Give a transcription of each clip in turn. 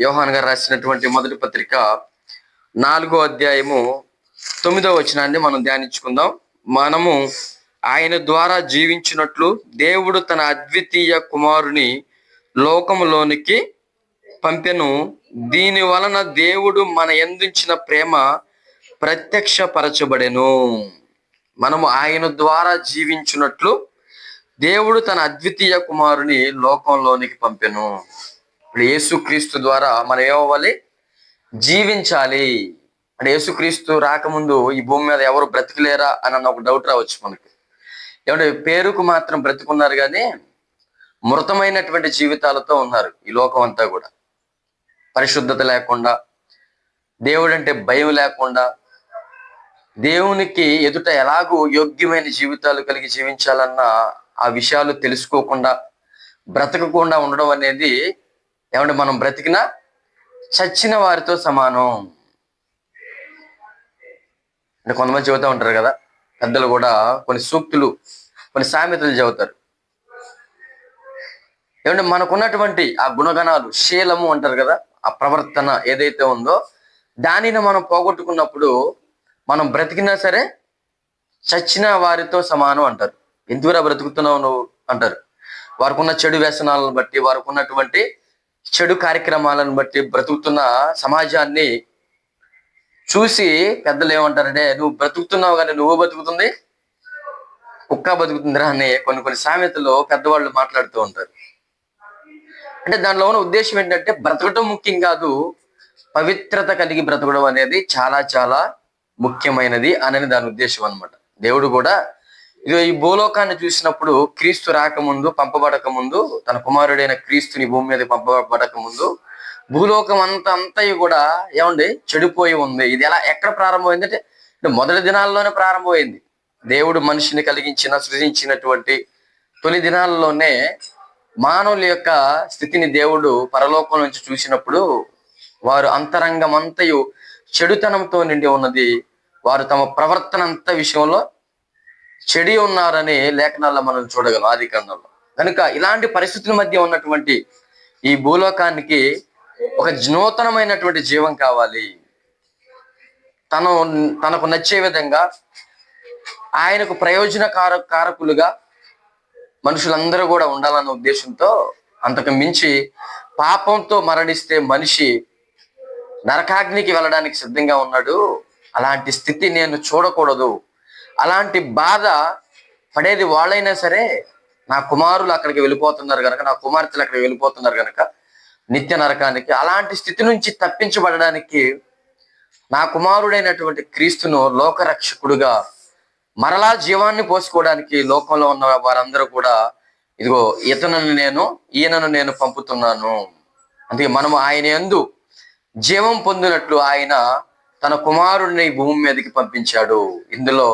యోహాన్ గారు రాసినటువంటి మొదటి పత్రిక 4వ అధ్యాయము 9వ వచనాన్ని మనం ధ్యానించుకుందాం. మనము ఆయన ద్వారా జీవించినట్లు దేవుడు తన అద్వితీయ కుమారుని లోకములోనికి పంపెను. దీని వలన దేవుడు మన యందుంచిన ప్రేమ ప్రత్యక్షపరచబడెను. మనము ఆయన ద్వారా జీవించినట్లు దేవుడు తన అద్వితీయ కుమారుని లోకంలోనికి పంపెను. ఇప్పుడు యేసుక్రీస్తు ద్వారా మనం ఏమవ్వాలి? జీవించాలి. అంటే యేసుక్రీస్తు రాకముందు ఈ భూమి మీద ఎవరు బ్రతికలేరా అని ఒక డౌట్ రావచ్చు మనకి. ఏమంటే పేరుకు మాత్రం బ్రతికున్నారు కానీ మృతమైనటువంటి జీవితాలతో ఉన్నారు ఈ లోకం అంతా కూడా. పరిశుద్ధత లేకుండా, దేవుడు అంటే భయం లేకుండా, దేవునికి ఎదుట ఎలాగూ యోగ్యమైన జీవితాలు కలిగి జీవించాలన్న ఆ విషయాలు తెలుసుకోకుండా బ్రతకకుండా ఉండడం అనేది ఏమంటే మనం బ్రతికినా చచ్చిన వారితో సమానం. అంటే కొంతమంది చెబుతూ ఉంటారు కదా, పెద్దలు కూడా కొన్ని సూక్తులు, కొన్ని సామెతలు చెబుతారు. ఏమంటే మనకున్నటువంటి ఆ గుణగణాలు, శీలము అంటారు కదా, ఆ ప్రవర్తన ఏదైతే ఉందో దానిని మనం పోగొట్టుకున్నప్పుడు మనం బ్రతికినా సరే చచ్చిన వారితో సమానం అంటారు. ఎందుకురా బ్రతుకుతున్నావు నువ్వు అంటారు. వారికి ఉన్న చెడు వ్యసనాలను బట్టి, వారికి ఉన్నటువంటి చెడు కార్యక్రమాలను బట్టి బ్రతుకుతున్న సమాజాన్ని చూసి పెద్దలు ఏమంటారంటే, నువ్వు బ్రతుకుతున్నావు కానీ నువ్వు బతుకుతుంది కుక్క బతుకుతుందిరా అని కొన్ని సామెతలు పెద్దవాళ్ళు మాట్లాడుతూ ఉంటారు. అంటే దానిలో ఉన్న ఉద్దేశం ఏంటంటే, బ్రతకటం ముఖ్యం కాదు, పవిత్రత కలిగి బ్రతకడం అనేది చాలా చాలా ముఖ్యమైనది అని దాని ఉద్దేశం అనమాట. దేవుడు కూడా ఈ భూలోకాన్ని చూసినప్పుడు, క్రీస్తు రాకముందు, పంపబడక ముందు, తన కుమారుడైన క్రీస్తుని భూమి మీద పంపబడక ముందు భూలోకం అంతయు కూడా ఏమండి చెడిపోయి ఉంది. ఇది ఎక్కడ ప్రారంభమైంది అంటే మొదటి దినాల్లోనే ప్రారంభమైంది. దేవుడు మనిషిని సృజించినటువంటి తొలి దినాల్లోనే మానవుల యొక్క స్థితిని దేవుడు పరలోకం నుంచి చూసినప్పుడు వారు అంతరంగమంతయు చెడుతనంతో నిండి ఉన్నది. వారు తమ ప్రవర్తన అంత విషయంలో చెడి ఉన్నారని లేఖనాల్లో మనం చూడగలం, ఆది కాండంలో. కనుక ఇలాంటి పరిస్థితుల మధ్య ఉన్నటువంటి ఈ భూలోకానికి ఒక నూతనమైనటువంటి జీవం కావాలి. తనకు నచ్చే విధంగా ఆయనకు కారకులుగా మనుషులందరూ కూడా ఉండాలన్న ఉద్దేశంతో, అంతకు మించి పాపంతో మరణిస్తే మనిషి నరకాగ్నికి వెళ్ళడానికి సిద్ధంగా ఉన్నాడు. అలాంటి స్థితి నేను చూడకూడదు. అలాంటి బాధ పడేది వాళ్ళైనా సరే, నా కుమారులు అక్కడికి వెళ్ళిపోతున్నారు కనుక, నా కుమార్తెలు అక్కడికి వెళ్ళిపోతున్నారు కనుక నిత్య నరకానికి, అలాంటి స్థితి నుంచి తప్పించబడడానికి నా కుమారుడైనటువంటి క్రీస్తును లోకరక్షకుడుగా మరలా జీవాన్ని పోసుకోవడానికి లోకంలో ఉన్న వారందరూ కూడా, ఇదిగో ఈయనను నేను పంపుతున్నాను. అందుకే మనము ఆయన యందు జీవం పొందినట్లు ఆయన తన కుమారుడిని భూమి మీదకి పంపించాడు. ఇందులో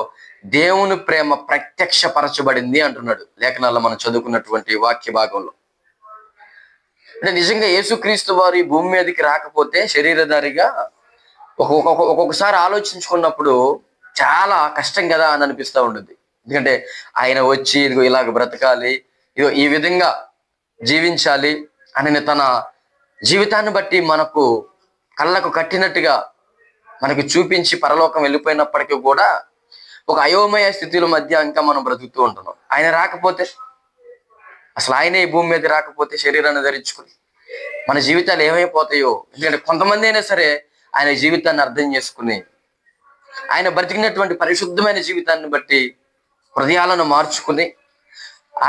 దేవుని ప్రేమ ప్రత్యక్షపరచబడింది అంటున్నాడు లేఖనాల్లో మనం చదువుకున్నటువంటి వాక్య భాగంలో. అంటే నిజంగా యేసుక్రీస్తు వారు ఈ భూమి మీదకి రాకపోతే శరీరధారిగా ఒక్కొక్కసారి ఆలోచించుకున్నప్పుడు చాలా కష్టం కదా అని అనిపిస్తూ ఉంటుంది. ఎందుకంటే ఆయన వచ్చి ఇదిగో ఇలాగ బ్రతకాలి, ఇదిగో ఈ విధంగా జీవించాలి అని తన జీవితాన్ని బట్టి మనకు కళ్ళకు కట్టినట్టుగా మనకి చూపించి పరలోకం వెళ్ళిపోయినప్పటికీ కూడా ఒక అయోమయ స్థితుల మధ్య ఇంకా మనం బ్రతుకుతూ ఉంటున్నాం. ఆయన రాకపోతే, అసలు ఆయనే ఈ భూమి మీద రాకపోతే శరీరాన్ని ధరించుకుని మన జీవితాలు ఏమైపోతాయో. ఎందుకంటే కొంతమంది అయినా సరే ఆయన జీవితాన్ని అర్థం చేసుకుని, ఆయన బ్రతికినటువంటి పరిశుద్ధమైన జీవితాన్ని బట్టి హృదయాలను మార్చుకుని,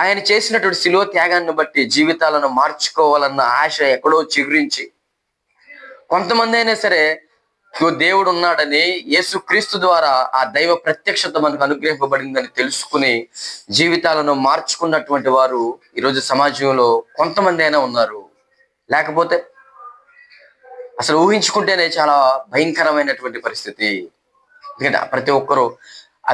ఆయన చేసినటువంటి శిలువ త్యాగాన్ని బట్టి జీవితాలను మార్చుకోవాలన్న ఆశ ఎక్కడో చిగురించి, కొంతమంది అయినా సరే దేవుడు ఉన్నాడని, యేసుక్రీస్తు ద్వారా ఆ దైవ ప్రత్యక్షత మనకు అనుగ్రహింపబడిందని తెలుసుకుని జీవితాలను మార్చుకున్నటువంటి వారు ఈరోజు సమాజంలో కొంతమంది అయినా ఉన్నారు. లేకపోతే అసలు ఊహించుకుంటేనే చాలా భయంకరమైనటువంటి పరిస్థితి. ఎందుకంటే ప్రతి ఒక్కరూ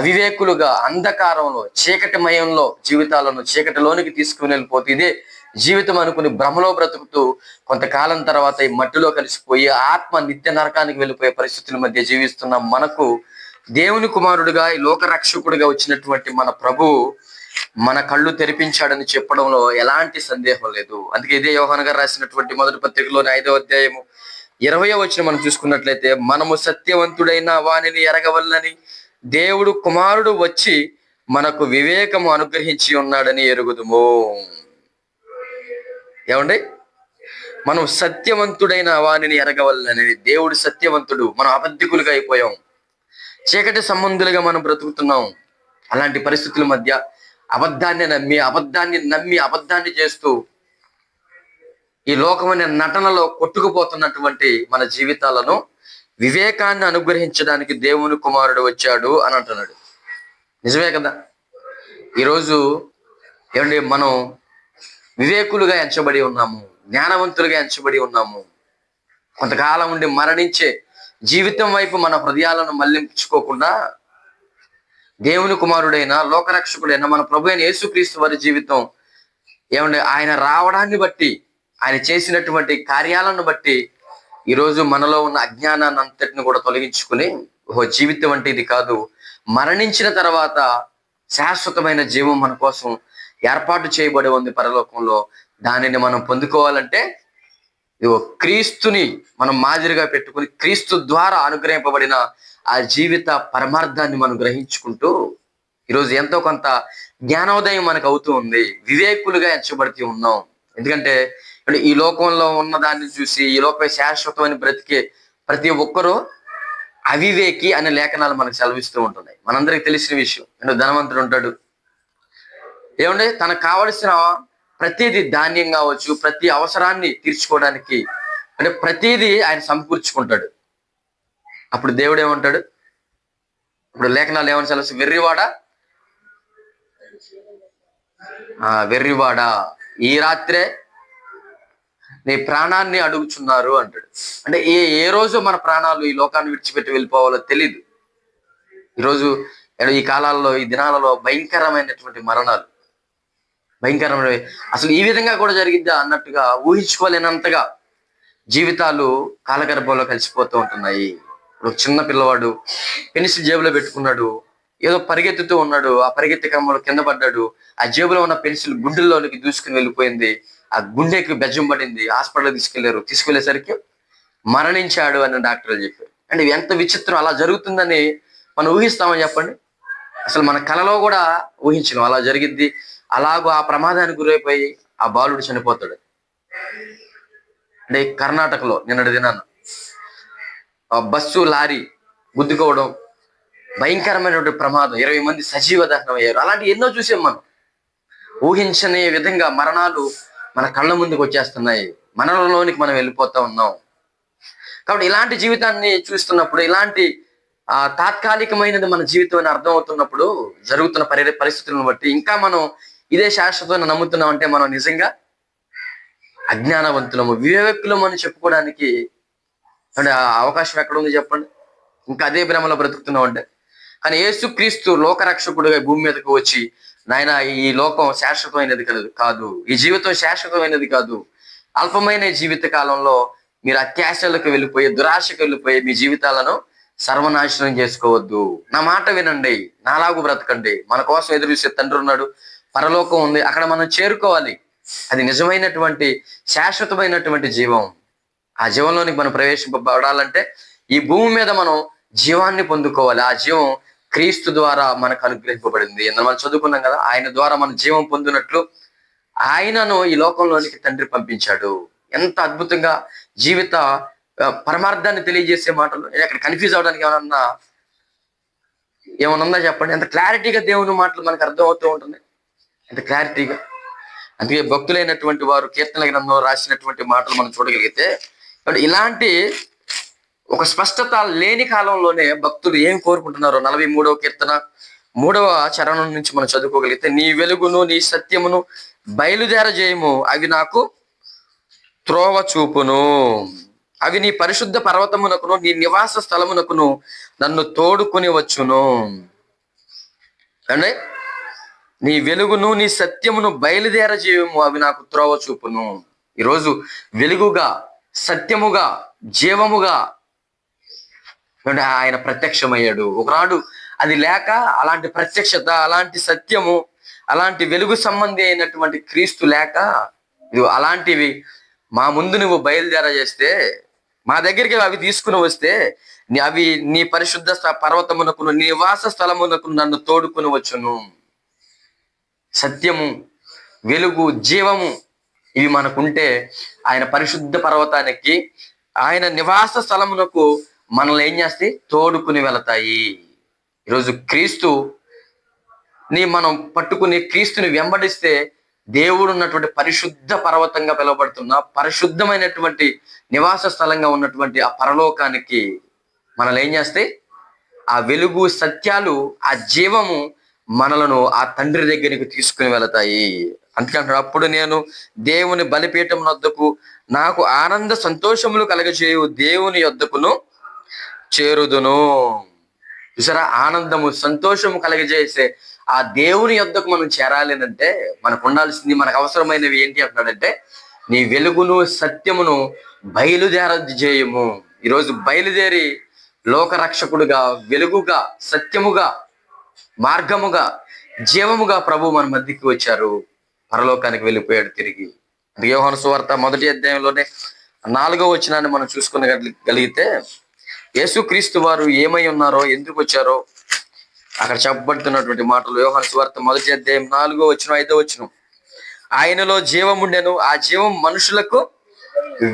అవివేకులుగా అంధకారంలో, చీకటిమయంలో జీవితాలను చీకటిలోనికి తీసుకుని వెళ్ళిపోతే ఇదే జీవితం అనుకుని భ్రమలో బ్రతుకుతూ కొంతకాలం తర్వాత ఈ మట్టిలో కలిసిపోయి ఆత్మ నిత్య నరకానికి వెళ్ళిపోయే పరిస్థితుల మధ్య జీవిస్తున్న మనకు దేవుని కుమారుడుగా, ఈ లోక రక్షకుడిగా వచ్చినటువంటి మన ప్రభు మన కళ్ళు తెరిపించాడని చెప్పడంలో ఎలాంటి సందేహం లేదు. అందుకే ఇదే యోహాను గారు రాసినటువంటి మొదటి పత్రికలోని 5వ అధ్యాయము 20వ వచనం మనం చూసుకున్నట్లయితే, మనము సత్యవంతుడైన వానిని ఎరగవల్లని దేవుడు కుమారుడు వచ్చి మనకు వివేకము అనుగ్రహించి ఉన్నాడని ఎరుగుదుము. ఏమండి, మనం సత్యవంతుడైన వానిని ఎరగవల్లని, దేవుడు సత్యవంతుడు, మనం అబద్ధికులుగా అయిపోయాం, చీకటి సంబంధులుగా మనం బ్రతుకుతున్నాం. అలాంటి పరిస్థితుల మధ్య అబద్ధాన్ని నమ్మి అబద్ధాన్ని చేస్తూ ఈ లోకమైన నటనలో కొట్టుకుపోతున్నటువంటి మన జీవితాలను వివేకాన్ని అనుగ్రహించడానికి దేవుని కుమారుడు వచ్చాడు అని అంటున్నాడు. నిజమే కదా? ఈరోజు ఏమండి, మనం వివేకులుగా ఎంచబడి ఉన్నాము, జ్ఞానవంతులుగా ఎంచబడి ఉన్నాము. కొంతకాలం ఉండి మరణించే జీవితం వైపు మన హృదయాలను మళ్లించుకోకుండా దేవుని కుమారుడైన లోకరక్షకుడైన మన ప్రభు అయిన యేసుక్రీస్తు వారి జీవితం, ఏమండి, ఆయన రావడాన్ని బట్టి, ఆయన చేసినటువంటి కార్యాలను బట్టి ఈరోజు మనలో ఉన్న అజ్ఞానాన్ని అంతటిని కూడా తొలగించుకుని, జీవితం అంటే ఇది కాదు, మరణించిన తర్వాత శాశ్వతమైన జీవం మన కోసం ఏర్పాటు చేయబడి ఉంది పరలోకంలో. దానిని మనం పొందుకోవాలంటే క్రీస్తుని మనం మాదిరిగా పెట్టుకుని క్రీస్తు ద్వారా అనుగ్రహింపబడిన ఆ జీవిత పరమార్థాన్ని మనం గ్రహించుకుంటూ ఈరోజు ఎంతో కొంత జ్ఞానోదయం మనకు అవుతూ ఉంది, వివేకులుగా ఎంచబడుతూ ఉన్నాం. ఎందుకంటే ఈ లోకంలో ఉన్న దాన్ని చూసి ఈ లోకమే శాశ్వతమైన బ్రతికే ప్రతి ఒక్కరూ అవివేకి అనే లేఖనాలు మనకు సెలవిస్తూ ఉంటున్నాయి. మనందరికి తెలిసిన విషయం. ధనవంతుడు ఉంటాడు, ఏమంటే తనకు కావలసిన ప్రతిదీ, ధాన్యం కావచ్చు, ప్రతి అవసరాన్ని తీర్చుకోవడానికి అంటే ప్రతిదీ ఆయన సమకూర్చుకుంటాడు. అప్పుడు దేవుడు ఏమంటాడు? ఇప్పుడు లేఖనాలు ఏమని సెలవు, వెర్రివాడా ఈ రాత్రే నీ ప్రాణాన్ని అడుగుచున్నారు అంటాడు. అంటే ఏ రోజు మన ప్రాణాలు ఈ లోకాన్ని విడిచిపెట్టి వెళ్ళిపోవాలో తెలీదు. ఈరోజు ఈ కాలాల్లో, ఈ దినాలలో భయంకరమైనటువంటి మరణాలు, భయంకరమైన, అసలు ఈ విధంగా కూడా జరిగిద్దా అన్నట్టుగా ఊహించుకోలేనంతగా జీవితాలు కాలగర్భంలో కలిసిపోతూ ఉంటున్నాయి. ఇప్పుడు చిన్న పిల్లవాడు పెన్సిల్ జేబులో పెట్టుకున్నాడు, ఏదో పరిగెత్తుతూ ఉన్నాడు, ఆ పరిగెత్తే క్రమంలో కింద పడ్డాడు, ఆ జేబులో ఉన్న పెన్సిల్ గుండెల్లోనికి దూసుకుని వెళ్ళిపోయింది, ఆ గుండెకి బెజ్జం పడింది, హాస్పిటల్కి తీసుకెళ్లేసరికి మరణించాడు అని డాక్టర్లు చెప్పారు. అంటే ఎంత విచిత్రం! అలా జరుగుతుందని మనం ఊహిస్తామని చెప్పండి? అసలు మన కలలో కూడా ఊహించలేం అలా జరిగిద్ది. అలాగూ ఆ ప్రమాదానికి గురైపోయి ఆ బాలుడు చనిపోతాడు. అంటే కర్ణాటకలో నిన్నటి దినాన బస్సు లారీ గుద్దుకోవడం, భయంకరమైనటువంటి ప్రమాదం, 20 మంది సజీవ దహనం అయ్యారు. అలాంటి ఎన్నో చూసాం మనం. ఊహించని విధంగా మరణాలు మన కళ్ళ ముందుకు వచ్చేస్తున్నాయి, మనలోనికి మనం వెళ్ళిపోతా ఉన్నాం. కాబట్టి ఇలాంటి జీవితాన్ని చూస్తున్నప్పుడు, ఇలాంటి తాత్కాలికమైనది మన జీవితం అని అర్థం అవుతున్నప్పుడు, జరుగుతున్న పరిస్థితులను బట్టి ఇంకా మనం ఇదే శాశ్వతంగా నమ్ముతున్నాం అంటే మనం నిజంగా అజ్ఞానవంతులము, వివేకులము అని చెప్పుకోవడానికి అంటే అవకాశం ఎక్కడ ఉంది చెప్పండి? ఇంకా అదే భ్రమలో బ్రతుకుతున్నాం అంటే. కానీ యేసుక్రీస్తు లోకరక్షకుడుగా భూమి మీదకు వచ్చి, నాయన ఈ లోకం శాశ్వతమైనది కాదు, ఈ జీవితం శాశ్వతమైనది కాదు, అల్పమైన జీవిత కాలంలో మీరు అత్యాశలకు వెళ్ళిపోయి, దురాశకు వెళ్ళిపోయి మీ జీవితాలను సర్వనాశనం చేసుకోవద్దు, నా మాట వినండి, నాలాగు బ్రతకండి. మన కోసం ఎదురు చూసే తండ్రి ఉన్నాడు, పరలోకం ఉంది, అక్కడ మనం చేరుకోవాలి. అది నిజమైనటువంటి శాశ్వతమైనటువంటి జీవం. ఆ జీవంలోనికి మనం ప్రవేశింపబడాలంటే ఈ భూమి మీద మనం జీవాన్ని పొందుకోవాలి. ఆ జీవం క్రీస్తు ద్వారా మనకు అనుగ్రహింపబడింది. మనం చదువుకున్నాం కదా, ఆయన ద్వారా మనం జీవం పొందినట్లు ఆయనను ఈ లోకంలోనికి తండ్రి పంపించాడు. ఎంత అద్భుతంగా జీవిత పరమార్థాన్ని తెలియజేసే మాటలు. అక్కడ కన్ఫ్యూజ్ అవడానికి ఏమన్నా ఉందా చెప్పండి? ఎంత క్లారిటీగా దేవుని మాటలు మనకు అర్థం అవుతూ ఉంటుంది, ఎంత క్లారిటీగా. అందుకే భక్తులైనటువంటి వారు కీర్తనల గ్రంథంలో రాసినటువంటి మాటలు మనం చూడగలిగితే, ఇలాంటి ఒక స్పష్టత లేని కాలంలోనే భక్తులు ఏం కోరుకుంటున్నారో 43వ కీర్తన 3వ చరణం నుంచి మనం చదువుకోగలిగితే, నీ వెలుగును నీ సత్యమును బయలుదేరజేయము, అవి నాకు త్రోవ చూపును, అవి నీ పరిశుద్ధ పర్వతమునకును నీ నివాస స్థలమునకును నన్ను తోడుకుని వచ్చును. అంటే నీ వెలుగును నీ సత్యమును బయలుదేరజేయము, అవి నాకు త్రోవ చూపును. ఈరోజు వెలుగుగా, సత్యముగా, జీవముగా ఆయన ప్రత్యక్షమయ్యాడు. ఒకనాడు అది లేక అలాంటి ప్రత్యక్షత, అలాంటి సత్యము, అలాంటి వెలుగు సంబంధి అయినటువంటి క్రీస్తు లేక ఇది అలాంటివి మా ముందు నువ్వు బయలుదేర చేస్తే, మా దగ్గరికి అవి తీసుకుని వస్తే అవి నీ పరిశుద్ధ పర్వతమునకు, నీ నివాస స్థలమునకు నన్ను తోడుకుని వచ్చును. సత్యము, వెలుగు, జీవము ఇవి మనకుంటే ఆయన పరిశుద్ధ పర్వతానికి, ఆయన నివాస స్థలమునకు మనల్ని ఏం చేస్తే తోడుకుని వెళతాయి. ఈరోజు మనం పట్టుకుని క్రీస్తుని వెంబడిస్తే దేవుడు ఉన్నటువంటి పరిశుద్ధ పర్వతంగా పిలువబడుతున్న పరిశుద్ధమైనటువంటి నివాస స్థలంగా ఉన్నటువంటి ఆ పరలోకానికి మనల్ని ఏం చేస్తే ఆ వెలుగు, సత్యాలు, ఆ జీవము మనలను ఆ తండ్రి దగ్గరికి తీసుకుని వెళతాయి. అందుకంటే అప్పుడు నేను దేవుని బలిపీఠం వద్దకు, నాకు ఆనంద సంతోషములు కలగజేయు దేవుని యొద్దకును చేరుదును. చూసారా, ఆనందము, సంతోషము కలగజేసే ఆ దేవుని యొద్దకు మనం చేరాలి అంటే మనకు ఉండాల్సింది, మనకు అవసరమైనవి ఏంటి అంటున్నాడంటే, నీ వెలుగును, సత్యమును బయలుదేరజేయము. ఈరోజు బయలుదేరి లోకరక్షకుడుగా, వెలుగుగా, సత్యముగా, మార్గముగా, జీవముగా ప్రభు మన మధ్యకి వచ్చారు. పరలోకానికి వెళ్ళిపోయాడు తిరిగి. యోహాను సువార్త 1వ అధ్యాయంలోనే 4వ వచనాన్ని మనం చూసుకునగలిగితే, యేసుక్రీస్తు వారు ఏమై ఉన్నారో, ఎందుకు వచ్చారో అక్కడ చెప్పబడుతున్నటువంటి మాటలు. యోహాను సువార్త 1వ అధ్యాయం 4వ వచనం, 5వ వచనం, ఆయనలో జీవం ఉండెను, ఆ జీవం మనుషులకు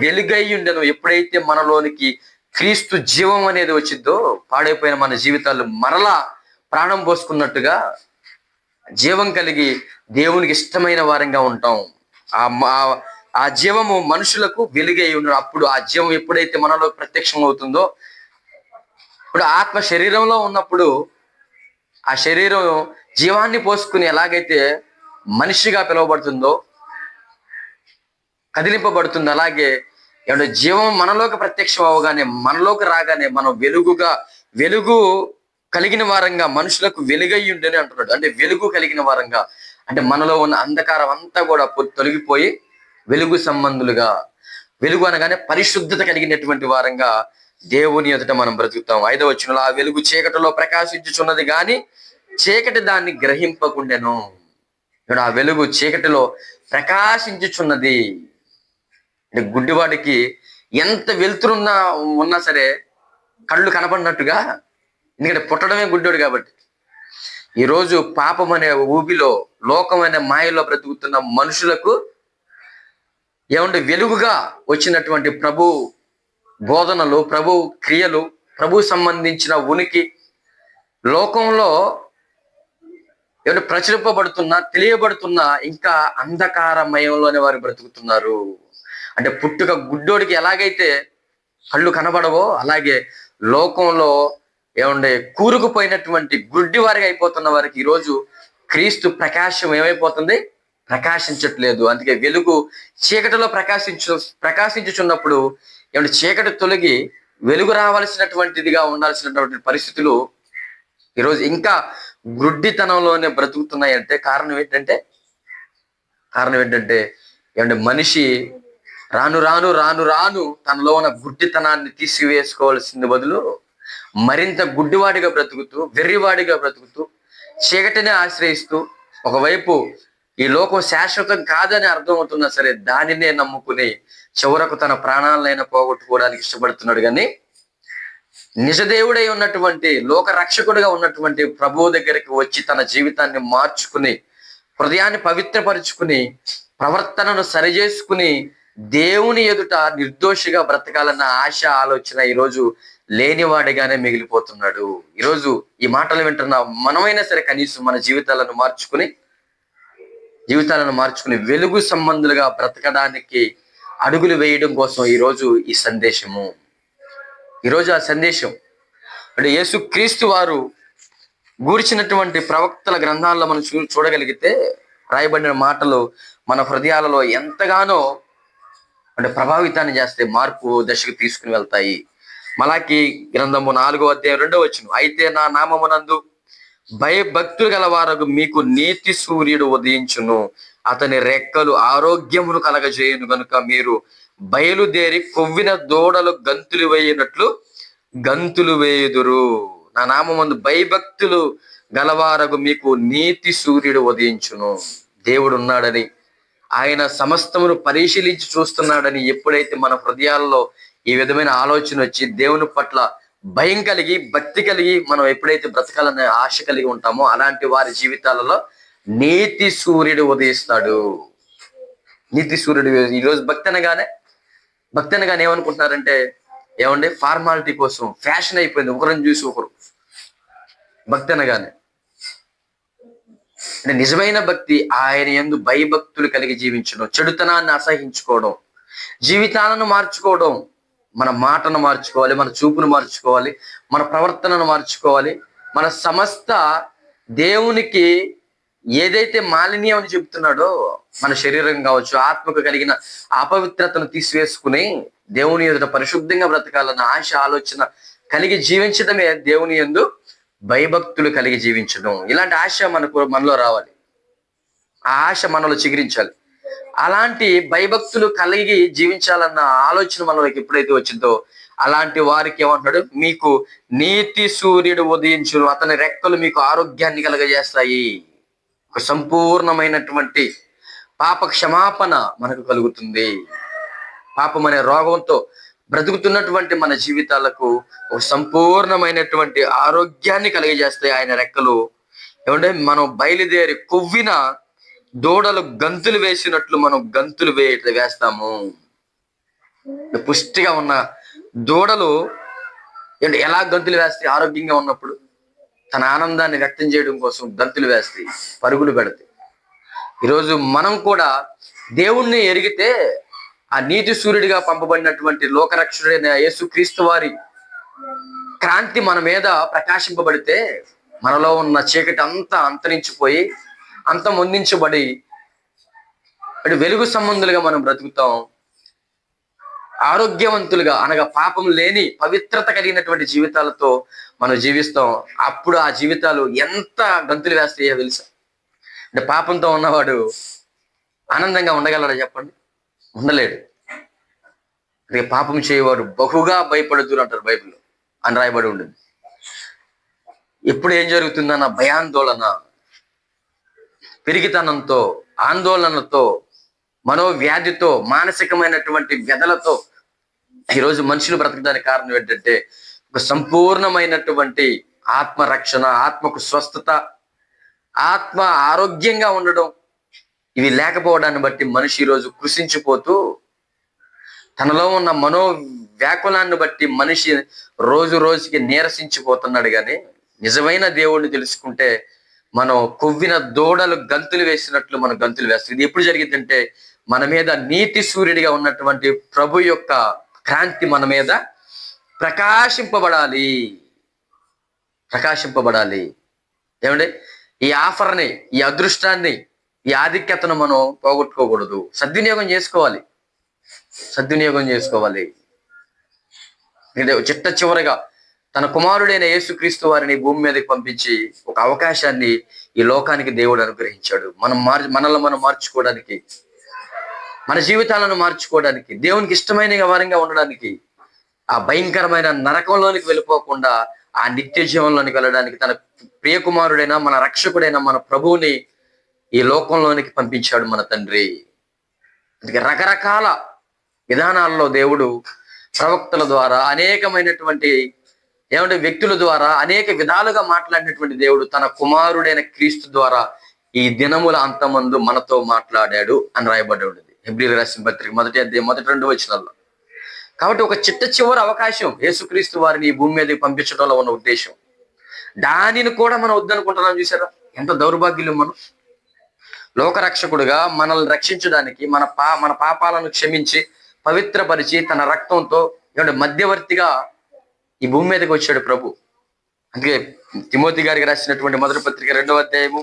వెలుగై ఉండెను. ఎప్పుడైతే మనలోనికి క్రీస్తు జీవం అనేది వచ్చిందో, పాడైపోయిన మన జీవితాలు మరలా ప్రాణం పోసుకున్నట్టుగా జీవం కలిగి దేవునికి ఇష్టమైన వారంగా ఉంటాం. ఆ జీవము మనుషులకు వెలుగై ఉండడం. అప్పుడు ఆ జీవం ఎప్పుడైతే మనలో ప్రత్యక్షం అవుతుందో, ఇప్పుడు ఆత్మ శరీరంలో ఉన్నప్పుడు ఆ శరీరం జీవాన్ని పోసుకుని ఎలాగైతే మనిషిగా పిలువబడుతుందో, కదిలింపబడుతుంది, అలాగే ఏమంటే జీవం మనలోకి ప్రత్యక్షం అవగానే, మనలోకి రాగానే మనం వెలుగు కలిగిన వారంగా, మనుషులకు వెలుగై ఉండని అంటున్నాడు. అంటే వెలుగు కలిగిన వారంగా అంటే మనలో ఉన్న అంధకారం అంతా కూడా తొలగిపోయి వెలుగు సంబంధులుగా, వెలుగు అనగానే పరిశుద్ధత కలిగినటువంటి వారంగా దేవుని ఎదుట మనం బ్రతుకుతాం. 5వ వచనంలో, ఆ వెలుగు చీకటిలో ప్రకాశించుచున్నది గాని చీకటి దాన్ని గ్రహింపకుండెను. ఆ వెలుగు చీకటిలో ప్రకాశించుచున్నది. అంటే గుడ్డివాడికి ఎంత ఉన్నా సరే కళ్ళు కనపడినట్టుగా, ఎందుకంటే పుట్టడమే గుడ్డోడు కాబట్టి. ఈరోజు పాపం అనే ఊబిలో, లోకమైన మాయలో బ్రతుకుతున్న మనుషులకు ఏమంటే వెలుగుగా వచ్చినటువంటి ప్రభు బోధనలు, ప్రభు క్రియలు, ప్రభు సంబంధించిన ఉనికి లోకంలో ఏమంటే ప్రచురింపబడుతున్నా, తెలియబడుతున్నా ఇంకా అంధకారమయంలోనే వారు బ్రతుకుతున్నారు. అంటే పుట్టుక గుడ్డోడికి ఎలాగైతే కళ్ళు కనబడవో, అలాగే లోకంలో ఏమంటే కూరుకుపోయినటువంటి గుడ్డి వారికి అయిపోతున్న వారికి ఈరోజు క్రీస్తు ప్రకాశం ఏమైపోతుంది, ప్రకాశించట్లేదు. అందుకే వెలుగు చీకటిలో ప్రకాశించుచున్నప్పుడు ఏమంటే చీకటి తొలగి వెలుగు రావాల్సినటువంటిదిగా ఉండాల్సినటువంటి పరిస్థితులు ఈరోజు ఇంకా గుడ్డితనంలోనే బ్రతుకుతున్నాయి. అంటే కారణం ఏంటంటే ఏమంటే మనిషి రాను రాను రాను రాను తనలో ఉన్న గుడ్డితనాన్ని తీసివేసుకోవాల్సింది బదులు మరింత గుడ్డివాడిగా బ్రతుకుతూ, వెర్రివాడిగా బ్రతుకుతూ, చీకటిని ఆశ్రయిస్తూ, ఒకవైపు ఈ లోకం శాశ్వతం కాదని అర్థమవుతున్నా సరే దానినే నమ్ముకుని చివరకు తన ప్రాణాలైనా పోగొట్టుకోవడానికి ఇష్టపడుతున్నాడు. కానీ నిజదేవుడై ఉన్నటువంటి, లోక రక్షకుడిగా ఉన్నటువంటి ప్రభువు దగ్గరికి వచ్చి తన జీవితాన్ని మార్చుకుని, హృదయాన్ని పవిత్రపరుచుకుని, ప్రవర్తనను సరిచేసుకుని దేవుని ఎదుట నిర్దోషిగా బ్రతకాలన్న ఆశ, ఆలోచన ఈరోజు లేనివాడిగానే మిగిలిపోతున్నాడు. ఈరోజు ఈ మాటలు వింటున్న మనమైనా సరే కనీసం మన జీవితాలను మార్చుకుని వెలుగు సంబంధులుగా బ్రతకడానికి అడుగులు వేయడం కోసం ఈరోజు ఈ సందేశము. ఈరోజు ఆ సందేశం అంటే యేసుక్రీస్తు వారు గూర్చినటువంటి ప్రవక్తల గ్రంథాల్లో మనం చూడగలిగితే రాయబడిన మాటలు మన హృదయాలలో ఎంతగానో అంటే ప్రభావితాన్ని చేస్తే, మార్పు దశకు తీసుకుని వెళ్తాయి. మలాకి గ్రంథము 4వ అధ్యాయం 2వ వచనం, అయితే నా నామమునందు భయభక్తులు గలవారకు మీకు నీతి సూర్యుడు ఉదయించును, అతని రెక్కలు ఆరోగ్యమును కలగజేయును గనుక మీరు బయలుదేరి కొవ్విన దూడలు గంతులు వేయునట్లు గంతులు వేయుదురు. నా నామమందు భయభక్తులు గలవారగు మీకు నీతి సూర్యుడు ఉదయించును. దేవుడు ఉన్నాడని, ఆయన సమస్తమును పరిశీలించి చూస్తున్నాడని ఎప్పుడైతే మన హృదయాల్లో ఈ విధమైన ఆలోచన వచ్చి దేవుని పట్ల భయం కలిగి, భక్తి కలిగి మనం ఎప్పుడైతే బ్రతకాలనే ఆశ కలిగి ఉంటామో అలాంటి వారి జీవితాలలో నీతి సూర్యుడు ఉదయిస్తాడు. నీతి సూర్యుడు. ఈరోజు భక్తి అనగానే ఏమనుకుంటున్నారంటే, ఏమండి, ఫార్మాలిటీ కోసం ఫ్యాషన్ అయిపోయింది ఒకరిని చూసి ఒకరు భక్తి అనగానే. అంటే నిజమైన భక్తి ఆయన యందు భయభక్తులు కలిగి జీవించడం, చెడుతనాన్ని అసహించుకోవడం, జీవితాలను మార్చుకోవడం, మన మాటను మార్చుకోవాలి, మన చూపును మార్చుకోవాలి, మన ప్రవర్తనను మార్చుకోవాలి, మన సమస్త దేవునికి ఏదైతే మాలిన్యం అని చెప్తున్నాడో మన శరీరం కావచ్చు, ఆత్మకు కలిగిన అపవిత్రతను తీసివేసుకుని దేవుని ఎదుట పరిశుద్ధంగా బ్రతకాలన్న ఆశ, ఆలోచన కలిగి జీవించడమే దేవుని యందు భయభక్తులు కలిగి జీవించడం. ఇలాంటి ఆశ మనలో రావాలి, ఆ ఆశ మనలో చిగురించాలి. అలాంటి భయభక్తులు కలిగి జీవించాలన్న ఆలోచన మనలోకి ఎప్పుడైతే వచ్చిందో అలాంటి వారికి ఏమంటాడు, మీకు నీతి సూర్యుడు ఉదయించును, అతని రెక్కలు మీకు ఆరోగ్యాన్ని కలగజేస్తాయి. ఒక సంపూర్ణమైనటువంటి పాప క్షమాపణ మనకు కలుగుతుంది. పాపం అనే రోగంతో బ్రతుకుతున్నటువంటి మన జీవితాలకు ఒక సంపూర్ణమైనటువంటి ఆరోగ్యాన్ని కలిగజేస్తాయి ఆయన రెక్కలు. ఏమంటే మనం బయలుదేరి కొవ్విన దూడలు గంతులు వేసినట్లు మనం గంతులు వేస్తాము. పుష్టిగా ఉన్న దూడలు ఎలా గంతులు వేస్తాయి? ఆరోగ్యంగా ఉన్నప్పుడు తన ఆనందాన్ని వ్యక్తం చేయడం కోసం గంతులు వేస్తాయి, పరుగులు పెడతాయి. ఈరోజు మనం కూడా దేవుణ్ణి ఎరిగితే, ఆ నీతి సూర్యుడిగా పంపబడినటువంటి లోకరక్షకుడైన యేసుక్రీస్తు వారి క్రాంతి మన మీద ప్రకాశింపబడితే మనలో ఉన్న చీకటి అంతా అంతరించిపోయి అంతమొందించబడి వెలుగు సంబంధులుగా మనం బ్రతుకుతాం. ఆరోగ్యవంతులుగా అనగా పాపం లేని పవిత్రత కలిగినటువంటి జీవితాలతో మనం జీవిస్తాం. అప్పుడు ఆ జీవితాలు ఎంత గంతులు వేస్తాయో తెలుసా? అంటే పాపంతో ఉన్నవాడు ఆనందంగా ఉండగలడా చెప్పండి? ఉండలేడు. అదే పాపం చేయవారు బహుగా భయపడుతున్నారు అంటారు బైబిల్లో అని రాయబడి ఉంటుంది. ఎప్పుడు ఏం జరుగుతుందన్న భయాందోళన, పెరిగితనంతో, ఆందోళనతో, మనోవ్యాధితో, మానసికమైనటువంటి వ్యధలతో ఈరోజు మనుషులు బ్రతకడానికి కారణం ఏంటంటే ఒక సంపూర్ణమైనటువంటి ఆత్మరక్షణ, ఆత్మకు స్వస్థత, ఆత్మ ఆరోగ్యంగా ఉండడం, ఇవి లేకపోవడాన్ని బట్టి మనిషి ఈరోజు కృషించిపోతూ తనలో ఉన్న మనోవ్యాకులాన్ని బట్టి మనిషి రోజు రోజుకి నీరసించిపోతున్నాడు. కానీ నిజమైన దేవుణ్ణి తెలుసుకుంటే మనం కొవ్విన దూడలు గంతులు వేసినట్లు మనం గంతులు వేస్తాం. ఇది ఎప్పుడు జరిగిందంటే మన మీద నీతి సూర్యుడిగా ఉన్నటువంటి ప్రభు యొక్క క్రాంతి మన మీద ప్రకాశింపబడాలి. ఏమండి, ఈ ఆఫర్ని, ఈ అదృష్టాన్ని, ఈ ఆధిక్యతను మనం పోగొట్టుకోకూడదు. సద్వినియోగం చేసుకోవాలి. చిట్ట చివరిగా తన కుమారుడైన యేసుక్రీస్తు వారిని భూమి మీదకి పంపించి ఒక అవకాశాన్ని ఈ లోకానికి దేవుడు అనుగ్రహించాడు. మనల్ని మనం మార్చుకోవడానికి, మన జీవితాలను మార్చుకోవడానికి, దేవునికి ఇష్టమైన వారంగా ఉండడానికి, ఆ భయంకరమైన నరకంలోనికి వెళ్ళిపోకుండా ఆ నిత్య జీవంలోనికి వెళ్ళడానికి తన ప్రియ కుమారుడైన, మన రక్షకుడైన, మన ప్రభువుని ఈ లోకంలోనికి పంపించాడు మన తండ్రి. అందుకే రకరకాల విధానాల్లో దేవుడు ప్రవక్తల ద్వారా, అనేకమైనటువంటి వ్యక్తుల ద్వారా అనేక విధాలుగా మాట్లాడినటువంటి దేవుడు తన కుమారుడైన క్రీస్తు ద్వారా ఈ దినముల అంతమందు మనతో మాట్లాడాడు అని రాయబడి ఉంటుంది హెబ్రీయులకు రాసిన పత్రిక 1వ అధ్యాయం 1-2 వచనాల్లో. కాబట్టి ఒక చిట్ట చివరి అవకాశం యేసుక్రీస్తు వారిని ఈ భూమి మీదకి పంపించడంలో ఉన్న ఉద్దేశం, దానిని కూడా మనం వద్దనుకుంటున్నాం. చూసారా ఎంత దౌర్భాగ్యులు మనం! లోకరక్షకుడుగా మనల్ని రక్షించడానికి, మన పాపాలను క్షమించి పవిత్రపరిచి తన రక్తంతో మధ్యవర్తిగా ఈ భూమి మీదకి వచ్చాడు ప్రభు. అందుకే తిమోతి గారికి రాసినటువంటి 1వ పత్రిక 2వ అధ్యాయము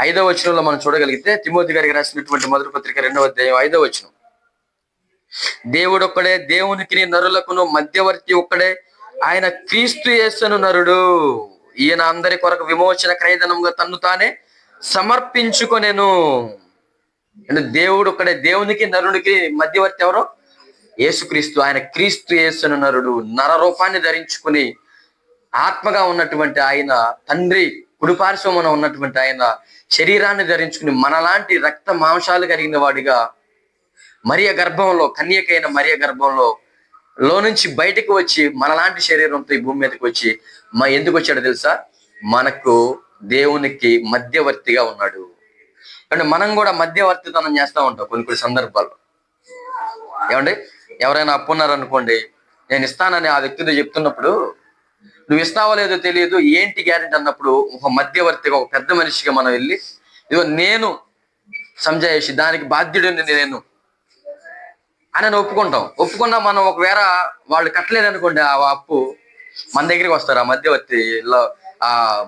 5వ వచనంలో మనం చూడగలిగితే, తిమోతి గారికి రాసినటువంటి 1వ పత్రిక 2వ అధ్యాయం 5వ వచనం, దేవుడు ఒక్కడే, దేవునికి నరులకును మధ్యవర్తి ఒక్కడే, ఆయన క్రీస్తు యేసును నరుడు. ఈయన అందరి కొరకు విమోచన క్రయధనంగా తన్ను తానే సమర్పించుకొనెను. అంటే దేవుడు ఒక్కడే, దేవునికి నరుడికి మధ్యవర్తి ఎవరో? యేసుక్రీస్తు. ఆయన క్రీస్తు యేసును నరుడు, నర రూపాన్ని ధరించుకుని ఆత్మగా ఉన్నటువంటి ఆయన తండ్రి కుడిపార్శ్వమున ఉన్నటువంటి ఆయన శరీరాన్ని ధరించుకుని మనలాంటి రక్త మాంసాలు కలిగిన వాడిగా మరియ గర్భంలో, కన్యకైన మరియ గర్భంలో నుంచి బయటకు వచ్చి మనలాంటి శరీరంతో ఈ భూమి మీదకి వచ్చి ఎందుకు వచ్చాడో తెలుసా? మనకు దేవునికి మధ్యవర్తిగా ఉన్నాడు. అంటే మనం కూడా మధ్యవర్తితనం చేస్తూ ఉంటాం కొన్ని సందర్భాల్లో. ఏమండి, ఎవరైనా అప్పు ఉన్నారనుకోండి, నేను ఇస్తానని ఆ వ్యక్తితో చెప్తున్నప్పుడు నువ్వు ఇస్తావో లేదో తెలియదు, ఏంటి గ్యారెంటీ అన్నప్పుడు ఒక మధ్యవర్తిగా, ఒక పెద్ద మనిషిగా మనం వెళ్ళి ఇదిగో నేను సంజాయిషి దానికి బాధ్యుడిని నేను అని ఒప్పుకున్నా మనం ఒకవేళ వాళ్ళు కట్టలేదనుకోండి ఆ అప్పు, మన దగ్గరికి వస్తారు ఆ మధ్యవర్తిలో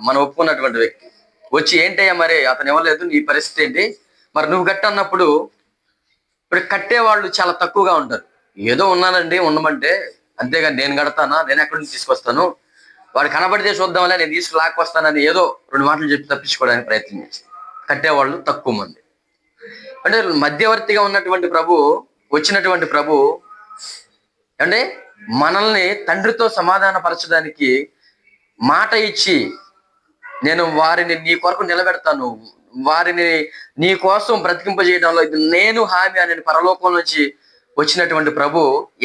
మనం ఒప్పుకున్నటువంటి వ్యక్తి వచ్చి, ఏంటయ్యా మరి అతను ఇవ్వలేదు, నీ పరిస్థితి ఏంటి, మరి నువ్వు కట్టన్నప్పుడు ఇప్పుడు కట్టేవాళ్ళు చాలా తక్కువగా ఉంటారు. ఏదో ఉన్నానండి ఉండమంటే, అంతేగాని నేను కడతానా, నేను ఎక్కడి నుంచి తీసుకొస్తాను, వాడు కనబడితే చూద్దామలే నేను తీసుకులాక్కొస్తానని ఏదో 2 మాటలు చెప్పి తప్పించుకోవడానికి ప్రయత్నం చేస్తారు. కట్టేవాళ్ళు తక్కువ మంది. అంటే మధ్యవర్తిగా ఉన్నటువంటి వచ్చినటువంటి ప్రభు అంటే మనల్ని తండ్రితో సమాధాన పరచడానికి మాట ఇచ్చి, నేను వారిని నీ కొరకు నిలబెడతాను, వారిని నీ కోసం బ్రతికింపజేయడంలో ఇది నేను హామీ అని పరలోకం నుంచి వచ్చినటువంటి ప్రభు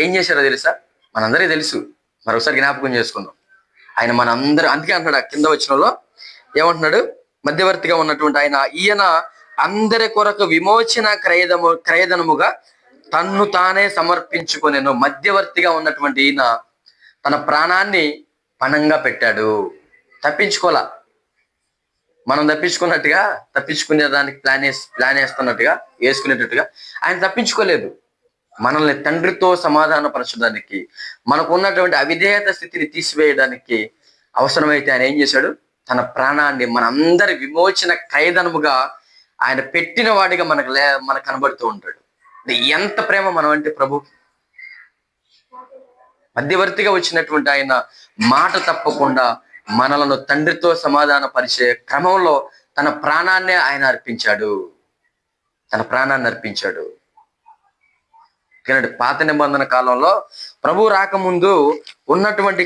ఏం చేశారో తెలుసా? మనందరికీ తెలుసు, మరొకసారి జ్ఞాపకం చేసుకుందాం. ఆయన మనందరూ, అందుకే అంటున్నాడు కింద వచనంలో ఏమంటున్నాడు? మధ్యవర్తిగా ఉన్నటువంటి ఆయన, ఈయన అందరి కొరకు విమోచన క్రయధనముగా తన్ను తానే సమర్పించుకొనెను. మధ్యవర్తిగా ఉన్నటువంటి ఈయన తన ప్రాణాన్ని పణంగా పెట్టాడు. తప్పించుకోలా, మనం తప్పించుకునే దానికి ప్లాన్ వేస్తున్నట్టుగా, వేసుకునేటట్టుగా ఆయన తప్పించుకోలేదు. మనల్ని తండ్రితో సమాధాన పరచడానికి, మనకు ఉన్నటువంటి అవిధేయత స్థితిని తీసివేయడానికి అవసరమైతే ఆయన ఏం చేశాడు? తన ప్రాణాన్ని మనందరి విమోచన క్రయధనముగా ఆయన పెట్టిన వాడిగా మనకు కనబడుతూ ఉంటాడు. ఎంత ప్రేమ మనం అంటే ప్రభు. మధ్యవర్తిగా వచ్చినటువంటి ఆయన మాట తప్పకుండా మనలను తండ్రితో సమాధాన పరిచే క్రమంలో తన ప్రాణాన్నే ఆయన అర్పించాడు. కానీ పాత నిబంధన కాలంలో ప్రభు రాకముందు ఉన్నటువంటి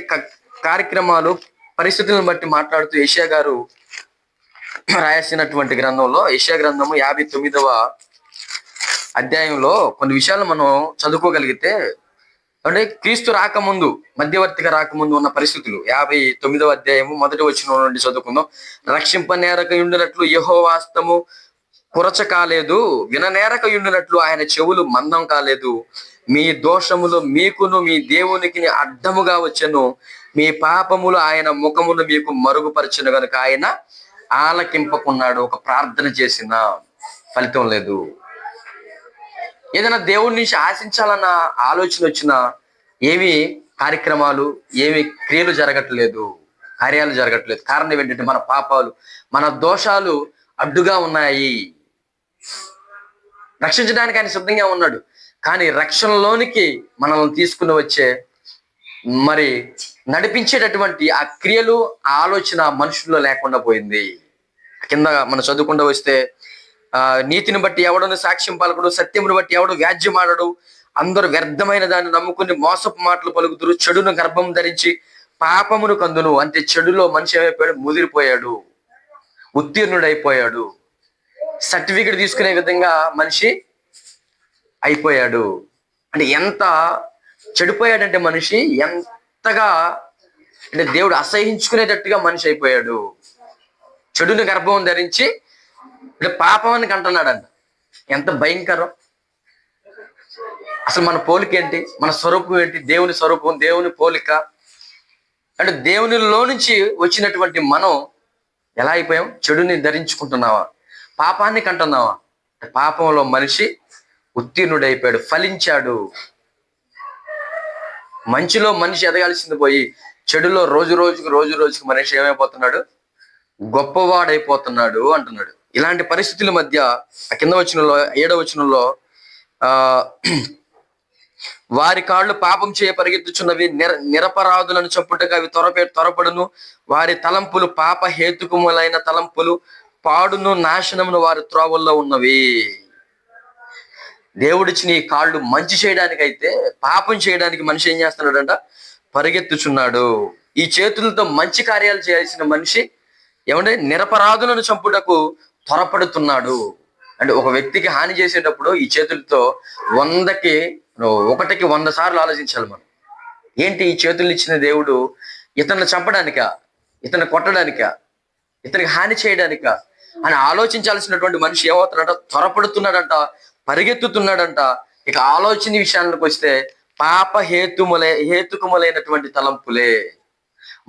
కార్యక్రమాలు, పరిస్థితులను బట్టి మాట్లాడుతూ యెషయా గారు రాయాల్సినటువంటి గ్రంథంలో, యెషయా గ్రంథము 59వ అధ్యాయంలో కొన్ని విషయాలు మనం చదువుకోగలిగితే, అంటే క్రీస్తు రాకముందు, మధ్యవర్తిగా రాకముందు ఉన్న పరిస్థితులు 59వ అధ్యాయము 1వ వచనం నుండి చదువుకుందాం. రక్షింపనేరక యుండినట్లు యెహోవా హస్తము కురచ కాలేదు, విననేరక యుండినట్లు ఆయన చెవులు మందం కాలేదు. మీ దోషములు మీకును మీ దేవునికి అడ్డముగా వచ్చెను, మీ పాపములు ఆయన ముఖమును మీకు మరుగుపరచును గనుక ఆయన ఆలకింపకున్నాడు. ఒక ప్రార్థన చేసిన ఫలితం లేదు. ఏదైనా దేవుడి నుంచి ఆశించాలన్న ఆలోచన వచ్చినా ఏమి కార్యక్రమాలు, ఏమి క్రియలు జరగట్లేదు, కార్యాలు జరగట్లేదు. కారణం ఏంటంటే మన పాపాలు, మన దోషాలు అడ్డుగా ఉన్నాయి. రక్షించడానికి ఆయన సిద్ధంగా ఉన్నాడు, కానీ రక్షణలోనికి మనల్ని తీసుకుని వచ్చే మరి నడిపించేటటువంటి ఆ క్రియలు, ఆ ఆలోచన మనుషుల్లో లేకుండా పోయింది. కింద మనం చదువుకుంటూ వస్తే, నీతిని బట్టి ఎవడను సాక్ష్యం పలకడు, సత్యమును బట్టి ఎవడు వ్యాజ్యం ఆడడు, అందరూ వ్యర్థమైన దాన్ని నమ్ముకుని మోసపు మాటలు పలుకుతురు, చెడును గర్భం ధరించి పాపమును కందును. అంటే చెడులో మనిషి ఏమైపోయాడు? ముదిరిపోయాడు, ఉత్తీర్ణుడైపోయాడు, సర్టిఫికెట్ తీసుకునే విధంగా మనిషి అయిపోయాడు. అంటే ఎంత చెడిపోయాడంటే మనిషి, ఎంతగా అంటే దేవుడు అసహించుకునేటట్టుగా మనిషి అయిపోయాడు. చెడుని గర్భం ధరించి అంటే పాపానికి అంటున్నాడంట. ఎంత భయంకరం! అసలు మన పోలిక ఏంటి? మన స్వరూపం ఏంటి? దేవుని స్వరూపం, దేవుని పోలిక. అంటే దేవునిలో నుంచి వచ్చినటువంటి మనం ఎలా అయిపోయాం? చెడుని ధరించుకుంటున్నావా? పాపాన్ని కంటున్నావా? పాపంలో మనిషి ఉత్తీర్ణుడైపోయాడు, ఫలించాడు. మంచిలో మనిషి ఎదగాల్సింది పోయి చెడులో రోజు రోజుకి మనిషి ఏమైపోతున్నాడు? గొప్పవాడైపోతున్నాడు అంటున్నాడు. ఇలాంటి పరిస్థితుల మధ్య కింద వచనంలో 7వ వచనంలో వారి కాళ్ళు పాపం చేయ పరిగెత్తుచున్నవి, నిరపరాధులను చంపుటకు అవి త్వరపడును, వారి తలంపులు పాప హేతుకములైన తలంపులు, పాడును నాశనమును వారి త్రోవల్లో ఉన్నవి. దేవుడిచ్చిన ఈ కాళ్ళు మంచి చేయడానికైతే, పాపం చేయడానికి మనిషి ఏం చేస్తున్నాడంట? పరిగెత్తుచున్నాడు. ఈ చేతులతో మంచి కార్యాలు చేయాల్సిన మనిషి ఏమంటే నిరపరాధులను చంపుటకు త్వరపడుతున్నాడు. అంటే ఒక వ్యక్తికి హాని చేసేటప్పుడు ఈ చేతులతో 100కి 1కి 100 సార్లు ఆలోచించాలి మనం. ఏంటి ఈ చేతులు ఇచ్చిన దేవుడు ఇతన్ని చంపడానికా, ఇతన్ని కొట్టడానికా, ఇతనికి హాని చేయడానికా అని ఆలోచించాల్సినటువంటి మనిషి ఏమవుతాడంట, త్వరపడుతున్నాడంట, పరిగెత్తుతున్నాడంట. ఇక ఆలోచన విషయానికి వస్తే పాప హేతుకములైనటువంటి తలంపులే.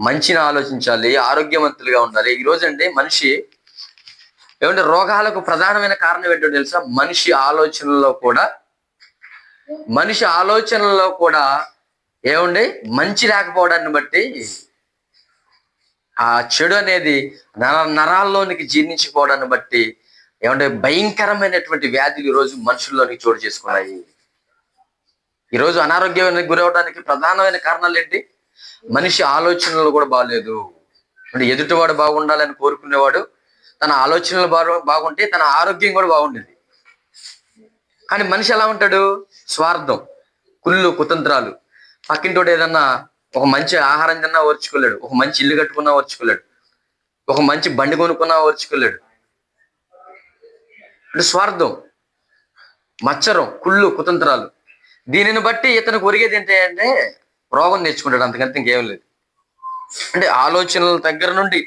మంచిని ఆలోచించాలి, ఆరోగ్యవంతులుగా ఉండాలి. ఈ రోజండి మనిషి ఏమంటే రోగాలకు ప్రధానమైన కారణం ఏంటో తెలుసా? మనిషి ఆలోచనల్లో కూడా ఏమండి మంచి లేకపోవడాన్ని బట్టి ఆ చెడు అనేది నరాల్లోనికి జీర్ణించిపోవడాన్ని బట్టి ఏమంటే భయంకరమైనటువంటి వ్యాధులు ఈరోజు మనుషుల్లోనికి చోటు చేసుకున్నాయి. ఈరోజు అనారోగ్యానికి గురవడానికి ప్రధానమైన కారణాలు ఏంటి? మనిషి ఆలోచనలు కూడా బాగలేదు. అంటే ఎదుటివాడు బాగుండాలని కోరుకునేవాడు తన ఆలోచనలు బాగుంటే తన ఆరోగ్యం కూడా బాగుండేది. కానీ మనిషి ఎలా ఉంటాడు? స్వార్థం, కుళ్ళు, కుతంత్రాలు. పక్కింటోడు ఏదన్నా ఒక మంచి ఆహారం తిన్నా ఓర్చుకోలేడు, ఒక మంచి ఇల్లు కట్టుకున్నా ఓర్చుకోలేడు, ఒక మంచి బండి కొనుక్కున్నా ఓర్చుకోలేడు. అంటే స్వార్థం, మత్సరం, కుళ్ళు, కుతంత్రాలు. దీనిని బట్టి ఇతనికి ఒరిగేది ఏంటంటే రోగం నేర్చుకుంటాడు, అంతకంటే ఇంకేం లేదు. అంటే ఆలోచనల దగ్గర నుండి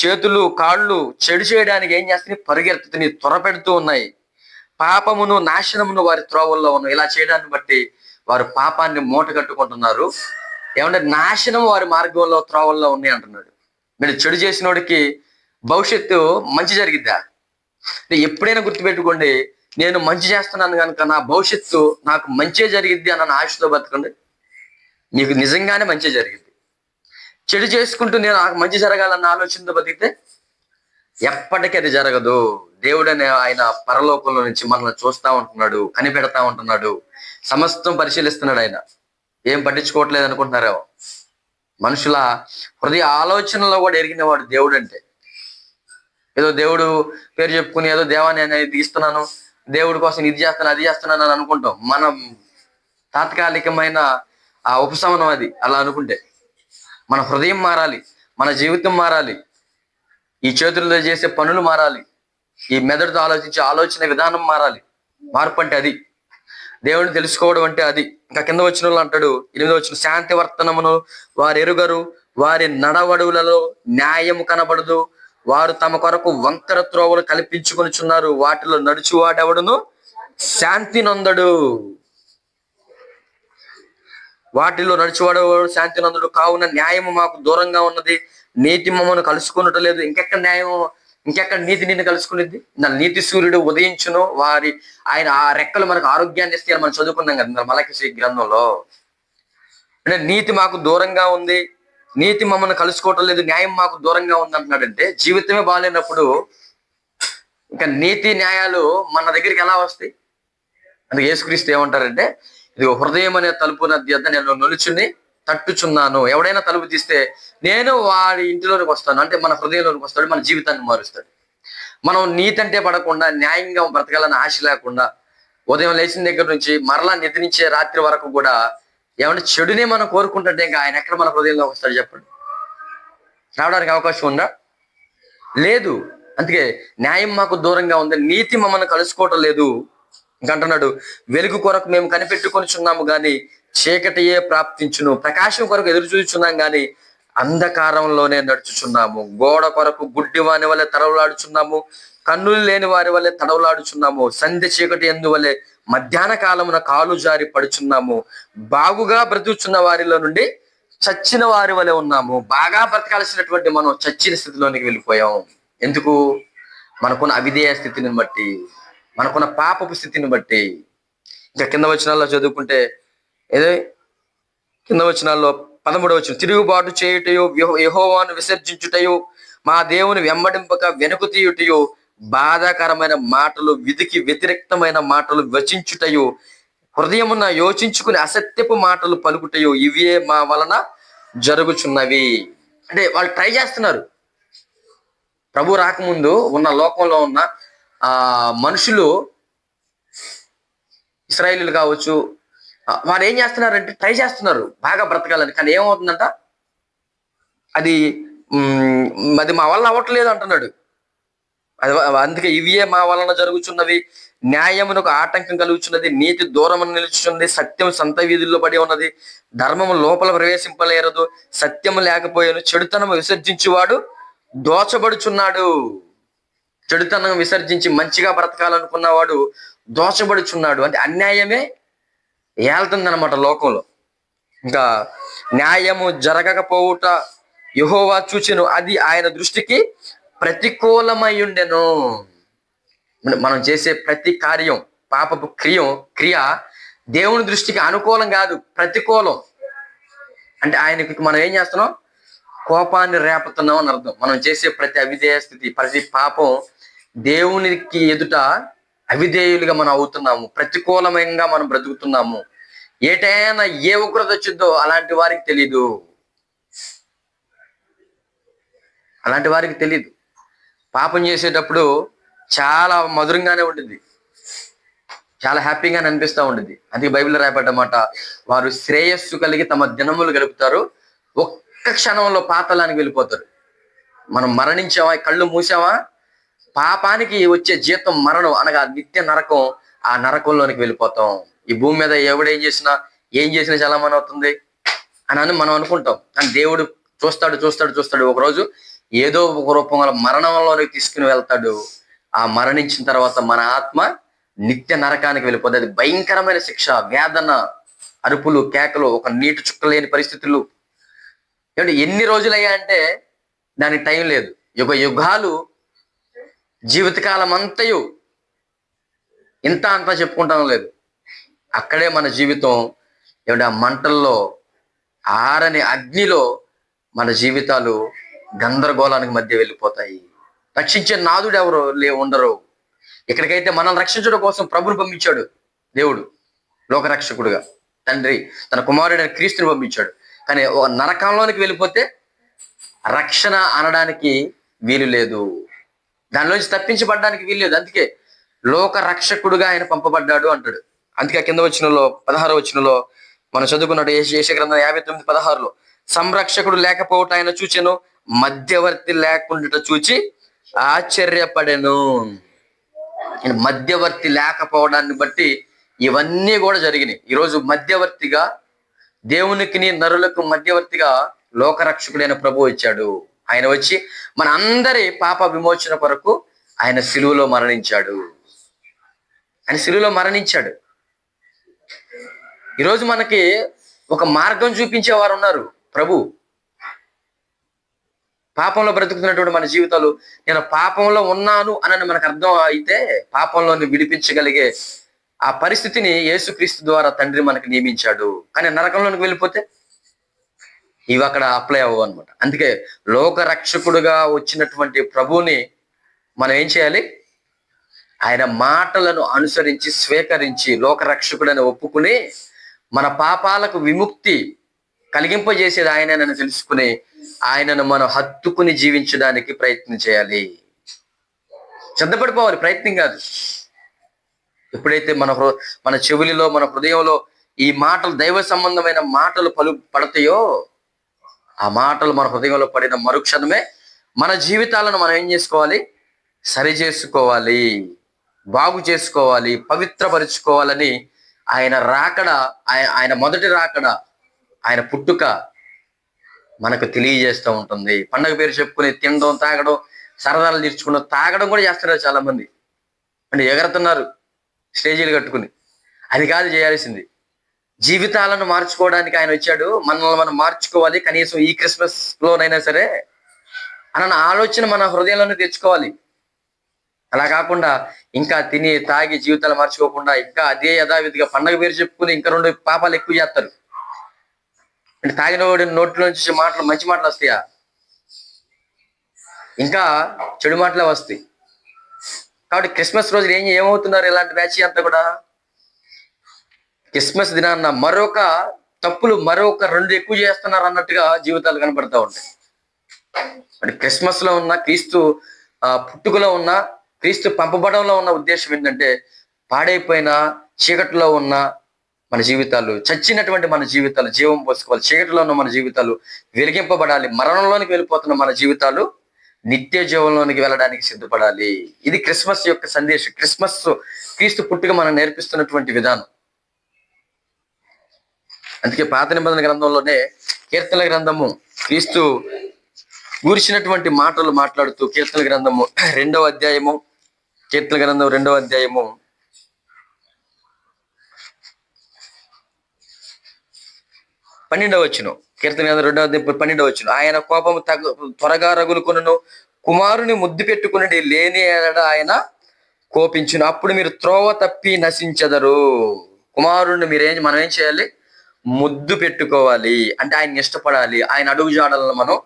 చేతులు కాళ్ళు చెడు చేయడానికి ఏం చేస్తున్నాయి? పరిగెత్తుతున్నాయి, త్వరపెడుతూ ఉన్నాయి. పాపమును నాశనమును వారి త్రోవల్లో ఉన్నాయి. ఇలా చేయడాన్ని బట్టి వారు పాపాన్ని మూట కట్టుకుంటున్నారు. ఏమంటే నాశనం వారి మార్గంలో త్రోవల్లో ఉన్నాయి అంటున్నాడు. మీరు చెడు చేసినోడికి భవిష్యత్తు మంచి జరిగిద్దా? ఎప్పుడైనా గుర్తుపెట్టుకోండి, నేను మంచి చేస్తున్నాను కనుక నా భవిష్యత్తు నాకు మంచి జరిగిద్ది అన్న ఆశతో బతకండి, మీకు నిజంగానే మంచి జరిగింది. చెడు చేసుకుంటూ నేను నాకు మంచి జరగాలన్న ఆలోచనతో బతికితే ఎప్పటికీ అది జరగదు. దేవుడనే ఆయన పరలోకంలో నుంచి మనల్ని చూస్తా ఉంటున్నాడు, కనిపెడతా ఉంటున్నాడు, సమస్తం పరిశీలిస్తున్నాడు. ఆయన ఏం పట్టించుకోవట్లేదు అనుకుంటున్నారో. మనుషుల హృదయ ఆలోచనలో కూడా ఎరిగినవాడు దేవుడు అంటే. ఏదో దేవుడు పేరు చెప్పుకుని ఏదో దేవాన్ని అనేది ఇస్తున్నాను, దేవుడి కోసం ఇది చేస్తాను అది చేస్తున్నాను అని అనుకుంటాం. మనం తాత్కాలికమైన ఆ ఉపశమనం అది. అలా అనుకుంటే మన హృదయం మారాలి, మన జీవితం మారాలి, ఈ చేతుల్లో చేసే పనులు మారాలి, ఈ మెదడుతో ఆలోచించే ఆలోచన విధానం మారాలి. మార్పు అంటే అది, దేవుడిని తెలుసుకోవడం అంటే అది. ఇంకా కింద వచ్చిన వాళ్ళు అంటాడు 8వ వచనం, శాంతి వర్తనమును వారు ఎరుగరు, వారి నడవడులలో న్యాయము కనబడదు, వారు తమ కొరకు వంకర త్రోవలు కల్పించుకొనిచున్నారు, వాటిలో నడుచువాడెవడును శాంతి నొందడు. వాటిలో నడిచేవాడు శాంతి నందుడు. కావున న్యాయము మాకు దూరంగా ఉన్నది, నీతి మమ్మను కలుసుకున్నట్టు లేదు. ఇంకెక్కడ నీతి నిన్ను కలుసుకునేది? నా నీతి సూర్యుడు ఉదయించును, ఆయన ఆ రెక్కలు మనకు ఆరోగ్యాన్ని ఇస్తే మనం చదువుకున్నాం కదా మలకి గ్రంథంలో. అంటే నీతి మాకు దూరంగా ఉంది, నీతి మమ్మల్ని కలుసుకోవటం లేదు, న్యాయం మాకు దూరంగా ఉంది అంటున్నాడంటే జీవితమే బాగాలేనప్పుడు ఇంకా నీతి న్యాయాలు మన దగ్గరికి ఎలా వస్తాయి? అందుకే యేసుక్రీస్తు ఏమంటారంటే, ఇది హృదయం అనే తలుపు నది వద్ద నేను నిలుచుని తట్టుచున్నాను, ఎవడైనా తలుపు తీస్తే నేను వాడి ఇంటిలోనికి వస్తాను. అంటే మన హృదయంలోనికి వస్తాడు, మన జీవితాన్ని మారుస్తాడు. మనం నీతి అంటే పడకుండా, న్యాయంగా బ్రతకాలని ఆశ లేకుండా, ఉదయం లేచిన దగ్గర నుంచి మరలా నిద్రించే రాత్రి వరకు కూడా ఏమంటే చెడునే మనం కోరుకుంటుంటే ఇంకా ఆయన ఎక్కడ మన హృదయంలోకి వస్తాడు చెప్పండి? రావడానికి అవకాశం ఉందా? లేదు. అందుకే న్యాయం మాకు దూరంగా ఉంది, నీతి మమ్మల్ని కలుసుకోవటం లేదు. ఇంకంటున్నాడు, వెలుగు కొరకు మేము కనిపెట్టుకొనిచున్నాము గాని చీకటియే ప్రాప్తించును, ప్రకాశం కొరకు ఎదురు చూచున్నాం గాని అంధకారంలోనే నడుచుచున్నాము, గోడ కొరకు గుడ్డివాని వల్లే తడవలాడుచున్నాము, కన్నులు లేని వారి వల్లే తడవలాడుచున్నాము, సంధ్య చీకటి ఎందు వల్లే మధ్యాహ్న కాలమున కాలు జారి పడుచున్నాము, బాగుగా బ్రతుకుచున్న వారిలో నుండి చచ్చిన వారి వలె ఉన్నాము. బాగా బ్రతకాల్సినటువంటి మనం చచ్చిన స్థితిలోనికి వెళ్ళిపోయాం. ఎందుకు? మనకున్న అవిధేయ స్థితిని బట్టి, మనకున్న పాపపు స్థితిని బట్టి. ఇంకా కింద వచనాల్లో చదువుకుంటే కింద వచనాల్లో 13వ వచనం, తిరుగుబాటు చేయుటయు యెహోవాను విసర్జించుటయు మా దేవుని వెంబడింపక వెనుక తీయుటయు బాధాకరమైన మాటలు, విధికి వ్యతిరేక్తమైన మాటలు వచించుటయు హృదయమున యోచించుకుని అసత్యపు మాటలు పలుకుటయు ఇవే మా వలన జరుగుచున్నవి. అంటే వాళ్ళు ట్రై చేస్తున్నారు. ప్రభు రాకముందు ఉన్న లోకంలో ఉన్న మనుషులు, ఇశ్రాయేలీయులు కావచ్చు, వారు ఏం చేస్తున్నారంటే ట్రై చేస్తున్నారు బాగా బ్రతకాలని. కానీ ఏమవుతుందంట? అది అది మా వల్ల అవ్వట్లేదు అంటున్నాడు. అది అందుకే ఇవే మా వలన జరుగుతున్నవి, న్యాయమునకు ఆటంకం కలుగుచున్నది, నీతి దూరం నిలుచున్నది, సత్యం సంత వీధుల్లో పడి ఉన్నది, ధర్మము లోపల ప్రవేశింపలేరదు, సత్యము లేకపోయాను, చెడుతనము విసర్జించువాడు దోచబడుచున్నాడు. చెడుతనం విసర్జించి మంచిగా బ్రతకాలనుకున్నవాడు దోచబడుచున్నాడు. అంటే అన్యాయమే ఏళ్తుందన్నమాట లోకంలో. ఇంకా న్యాయము జరగకపోవుట యెహోవా చూచెను, అది ఆయన దృష్టికి ప్రతికూలమై ఉండెను. మనం చేసే ప్రతి కార్యం, పాపపు క్రియ దేవుని దృష్టికి అనుకూలం కాదు, ప్రతికూలం. అంటే ఆయనకి మనం ఏం చేస్తున్నాం? కోపాన్ని రేపుతున్నాం అని అర్థం. మనం చేసే ప్రతి అవిధేయ స్థితి, ప్రతి పాపం దేవునికి ఎదుట అవిధేయులుగా మనం అవుతున్నాము, ప్రతికూలమంగా మనం బ్రతుకుతున్నాము. ఏటైనా ఏ ఉగ్రత వచ్చిందో అలాంటి వారికి తెలీదు, అలాంటి వారికి తెలీదు. పాపం చేసేటప్పుడు చాలా మధురంగానే ఉంటుంది, చాలా హ్యాపీగానే అనిపిస్తూ ఉంటుంది. అందుకే బైబిల్లో రాయబడ్డమాట, వారు శ్రేయస్సు కలిగి తమ దినములు గడుపుతారు, ఒక్క క్షణంలో పాతాళానికి వెళ్ళిపోతారు. మనం మరణించామా, కళ్ళు మూసామా, పాపానికి వచ్చే జీతం మరణం, అనగా నిత్య నరకం. ఆ నరకంలోనికి వెళ్ళిపోతాం. ఈ భూమి మీద ఎవడేం చేసినా ఏం చేసినా చాలా మన అవుతుంది అని మనం అనుకుంటాం. కానీ దేవుడు చూస్తాడు. ఒకరోజు ఏదో ఒక రూపంలో మరణంలోనికి తీసుకుని వెళ్తాడు. ఆ మరణించిన తర్వాత మన ఆత్మ నిత్య నరకానికి వెళ్ళిపోతుంది. అది భయంకరమైన శిక్ష, వేదన, అరుపులు, కేకలు, ఒక నీటి చుక్క లేని పరిస్థితులు. ఏమంటే ఎన్ని రోజులయ్యా అంటే దానికి టైం లేదు. యుగాలు, జీవితకాలం అంతయు ఇంత అంతా చెప్పుకుంటాం లేదు. అక్కడే మన జీవితం ఏమిటి, ఆ మంటల్లో, ఆరని అగ్నిలో మన జీవితాలు గందరగోళానికి మధ్య వెళ్ళిపోతాయి. రక్షించే నాదుడు ఎవరు ఉండరు. ఇక్కడికైతే మనల్ని రక్షించడం కోసం ప్రభుని పంపించాడు దేవుడు, లోకరక్షకుడుగా. తండ్రి తన కుమారుడైన క్రీస్తుని పంపించాడు. కానీ ఒక నరకంలోనికి వెళ్ళిపోతే రక్షణ అనడానికి వీలు లేదు, దానిలోంచి తప్పించబడ్డానికి వీలు లేదు. అందుకే లోక రక్షకుడుగా ఆయన పంపబడ్డాడు అంటాడు. అందుకే కింద వచనంలో 16వ వచనంలో మనం చదువుకున్నట్టు యెషయా గ్రంథం 59:16లో, సంరక్షకుడు లేకపోవట ఆయన చూచెను, మధ్యవర్తి లేకుండా చూచి ఆశ్చర్యపడెను. మధ్యవర్తి లేకపోవడాన్ని బట్టి ఇవన్నీ కూడా జరిగినాయి. ఈరోజు మధ్యవర్తిగా, దేవునికి నరులకు మధ్యవర్తిగా లోకరక్షకుడైన ప్రభు వచ్చాడు. ఆయన వచ్చి మన అందరి పాప విమోచన కొరకు ఆయన సిలువలో మరణించాడు. ఈరోజు మనకి ఒక మార్గం చూపించేవారు ఉన్నారు, ప్రభు. పాపంలో బ్రతుకుతున్నటువంటి మన జీవితాలు, నేను పాపంలో ఉన్నాను అని మనకు అర్థం అయితే పాపంలోని విడిపించగలిగే ఆ పరిస్థితిని యేసుక్రీస్తు ద్వారా తండ్రి మనకు నియమించాడు. కానీ నరకంలోనికి వెళ్ళిపోతే ఇవి అక్కడ అప్లై అవ్వవు అనమాట. అందుకే లోకరక్షకుడుగా వచ్చినటువంటి ప్రభువుని మనం ఏం చేయాలి? ఆయన మాటలను అనుసరించి, స్వీకరించి, లోకరక్షకుడని ఒప్పుకుని, మన పాపాలకు విముక్తి కలిగింపజేసేది ఆయనని తెలుసుకుని, ఆయనను మనం హత్తుకుని జీవించడానికి ప్రయత్నం చేయాలి. సిద్ధపడిపోవాలి, ప్రయత్నం కాదు. ఎప్పుడైతే మన చెవులిలో, మన హృదయంలో ఈ మాటలు, దైవ సంబంధమైన మాటలు పడతాయో, ఆ మాటలు మన హృదయంలో పడిన మరుక్షణమే మన జీవితాలను మనం ఏం చేసుకోవాలి? సరి చేసుకోవాలి, బాగు చేసుకోవాలి, పవిత్రపరుచుకోవాలని ఆయన రాకడ, ఆయన మొదటి రాకడ, ఆయన పుట్టుక మనకు తెలియజేస్తూ ఉంటుంది. పండగ పేరు చెప్పుకుని తినడం, తాగడం, సరదాలు తీర్చుకుని తాగడం కూడా చేస్తున్నారు చాలా మంది. అంటే ఎగరుతున్నారు స్టేజీలు కట్టుకుని. అది కాదు చేయాల్సింది. జీవితాలను మార్చుకోవడానికి ఆయన వచ్చాడు. మనల్ని మనం మార్చుకోవాలి, కనీసం ఈ క్రిస్మస్ లోనైనా సరే అన్న ఆలోచన మన హృదయంలోనే తెచ్చుకోవాలి. అలా కాకుండా ఇంకా తిని తాగి జీవితాలు మార్చుకోకుండా ఇంకా అదే యథావిధిగా పండగ పేరు చెప్పుకుని ఇంకా 2 పాపాలు ఎక్కువ చేస్తారు. అంటే తాగిన వాడి నోట్లోంచి మాటలు, మంచి మాటలు వస్తాయా? ఇంకా చెడు మాటలే వస్తాయి. కాబట్టి క్రిస్మస్ రోజు ఏమవుతున్నారు ఇలాంటి బ్యాచ్ అంతా కూడా? క్రిస్మస్ దినాన్న మరొక 2 ఎక్కువ చేస్తున్నారు అన్నట్టుగా జీవితాలు కనబడతా ఉంటాయి. అంటే క్రిస్మస్ లో ఉన్న, క్రీస్తు పుట్టుకలో ఉన్న, క్రీస్తు పంపబడంలో ఉన్న ఉద్దేశం ఏంటంటే, పాడైపోయిన, చీకటిలో ఉన్న మన జీవితాలు, చచ్చినటువంటి మన జీవితాలు జీవం పోసుకోవాలి. చీకటిలో ఉన్న మన జీవితాలు వెలిగింపబడాలి. మరణంలోనికి వెళ్ళిపోతున్న మన జీవితాలు నిత్య జీవంలోనికి వెళ్ళడానికి సిద్ధపడాలి. ఇది క్రిస్మస్ యొక్క సందేశం. క్రిస్మస్ క్రీస్తు పుట్టుక మనం నేర్పిస్తున్నటువంటి విధానం. అందుకే పాత నిబంధన గ్రంథంలోనే కీర్తనల గ్రంథము క్రీస్తు గూర్చినటువంటి మాటలు మాట్లాడుతూ కీర్తనల గ్రంథము 2వ అధ్యాయము, కీర్తనల గ్రంథం 2వ అధ్యాయము 12వ వచనం, కీర్తన గ్రంథం 2వ అధ్యాయం 12వ వచనం, ఆయన కోపము త్వరగా రగులుకొనును, కుమారుని ముద్దు పెట్టుకుని లేని ఏడ ఆయన కోపించును, అప్పుడు మీరు త్రోవ తప్పి నశించెదరు. కుమారుడిని మనం ఏం చేయాలి? ముద్దు పెట్టుకోవాలి. అంటే ఆయన ఇష్టపడాలి. ఆయన అడుగు జాడలను మనం